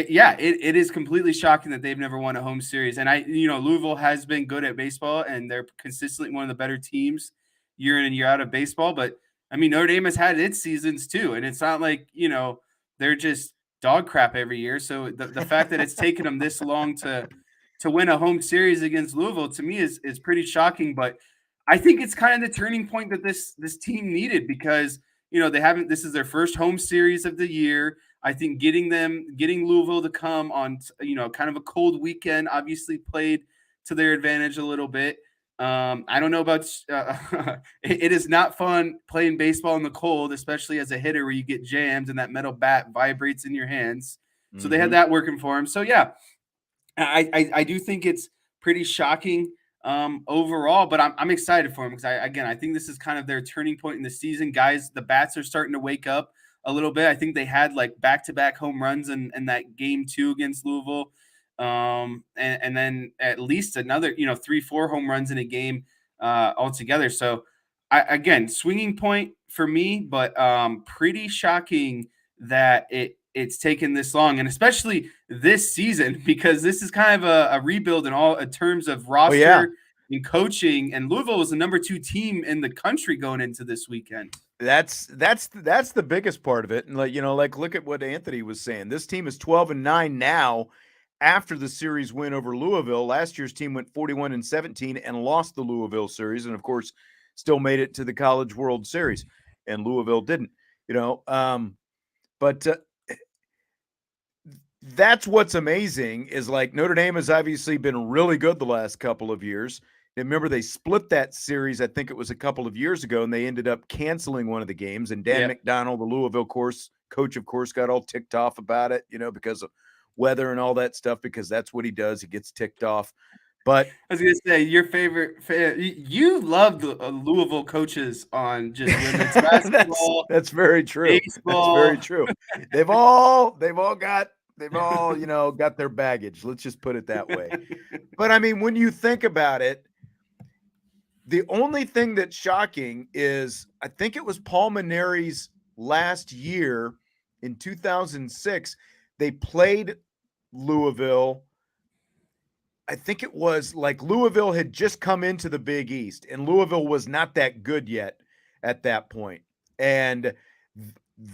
B: Yeah, it is completely shocking that they've never won a home series. And Louisville has been good at baseball, and they're consistently one of the better teams year in and year out of baseball. But I mean, Notre Dame has had its seasons too, and it's not like they're just dog crap every year. So the fact that it's taken them this long to win a home series against Louisville, to me, is pretty shocking. But I think it's kind of the turning point that this team needed, because they haven't. This is their first home series of the year. I think getting Louisville to come on, kind of a cold weekend, obviously played to their advantage a little bit. I don't know about it is not fun playing baseball in the cold, especially as a hitter where you get jammed and that metal bat vibrates in your hands. So they had that working for him. So yeah, I do think it's pretty shocking overall, but I'm excited for him because I think this is kind of their turning point in the season. Guys, the bats are starting to wake up a little bit. I think they had like back-to-back home runs in that game 2 against Louisville. And then at least another, 3-4 home runs in a game altogether. So again, swinging point for me, but pretty shocking that it's taken this long, and especially this season, because this is kind of a rebuild in terms of roster and coaching. And Louisville was the number 2 team in the country going into this weekend.
A: That's the biggest part of it. And look at what Anthony was saying. This team is 12-9 now after the series win over Louisville. Last year's team went 41-17 and lost the Louisville series, and of course still made it to the College World Series, and Louisville didn't. But that's what's amazing is like Notre Dame has obviously been really good the last couple of years. And remember, they split that series, I think it was a couple of years ago, and they ended up canceling one of the games. And Dan McDonald, the Louisville coach, of course, got all ticked off about it, because of weather and all that stuff, because that's what he does. He gets ticked off. But
B: I was gonna say your favorite. You love the Louisville coaches on just women's basketball,
A: that's very true. That's very
B: baseball.
A: true. They've all got got their baggage. Let's just put it that way. But I mean, when you think about it, the only thing that's shocking is I think it was Paul Maneri's last year in 2006. They played Louisville. I think it was like Louisville had just come into the Big East, and Louisville was not that good yet at that point. And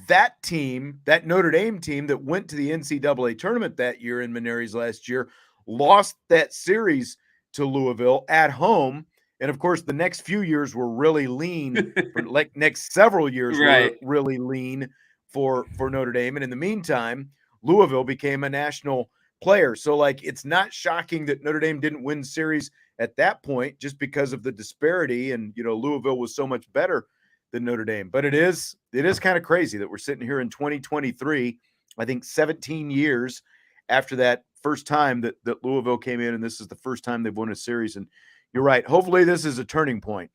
A: that team, that Notre Dame team that went to the NCAA tournament that year in Maneri's last year, lost that series to Louisville at home. And of course, the next few years were really lean. For like next several years
B: Right.
A: were really lean for Notre Dame. And in the meantime, Louisville became a national player. So like it's not shocking that Notre Dame didn't win series at that point just because of the disparity, and Louisville was so much better than Notre Dame. But it is kind of crazy that we're sitting here in 2023, I think 17 years after that first time that Louisville came in, and this is the first time they've won a series. And you're right, hopefully this is a turning point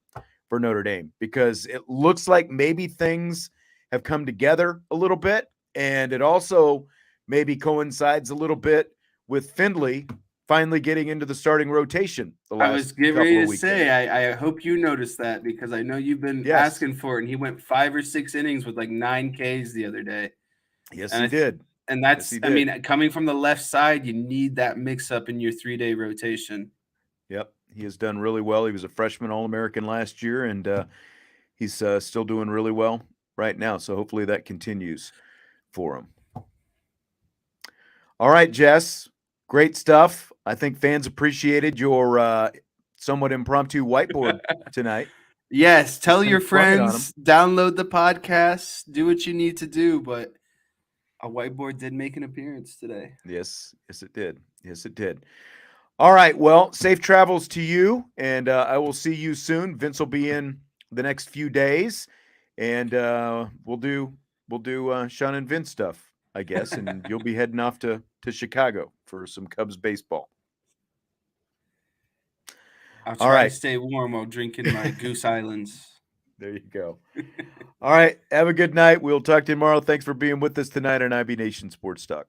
A: for Notre Dame, because it looks like maybe things have come together a little bit, and it also maybe coincides a little bit with Findlay finally getting into the starting rotation the last
B: I was getting
A: couple
B: ready
A: of
B: to
A: weeks.
B: say, I hope you noticed that, because I know you've been asking for it, and he went 5 or 6 innings with like 9 Ks the other day.
A: Yes, he did.
B: And that's, I mean, coming from the left side, you need that mix up in your 3-day rotation.
A: Yep, he has done really well. He was a freshman All-American last year, and he's still doing really well right now. So hopefully that continues for him. All right, Jess, great stuff. I think fans appreciated your somewhat impromptu whiteboard tonight.
B: Yes, tell your friends, download the podcast, do what you need to do, but a whiteboard did make an appearance today.
A: Yes, it did. Yes, it did. All right, well, safe travels to you, and I will see you soon. Vince will be in the next few days, and we'll do Sean and Vince stuff, I guess, and you'll be heading off to Chicago for some Cubs baseball.
B: I'll try to stay warm while drinking my Goose Islands.
A: There you go. All right, have a good night. We'll talk to you tomorrow. Thanks for being with us tonight on IB Nation Sports Talk.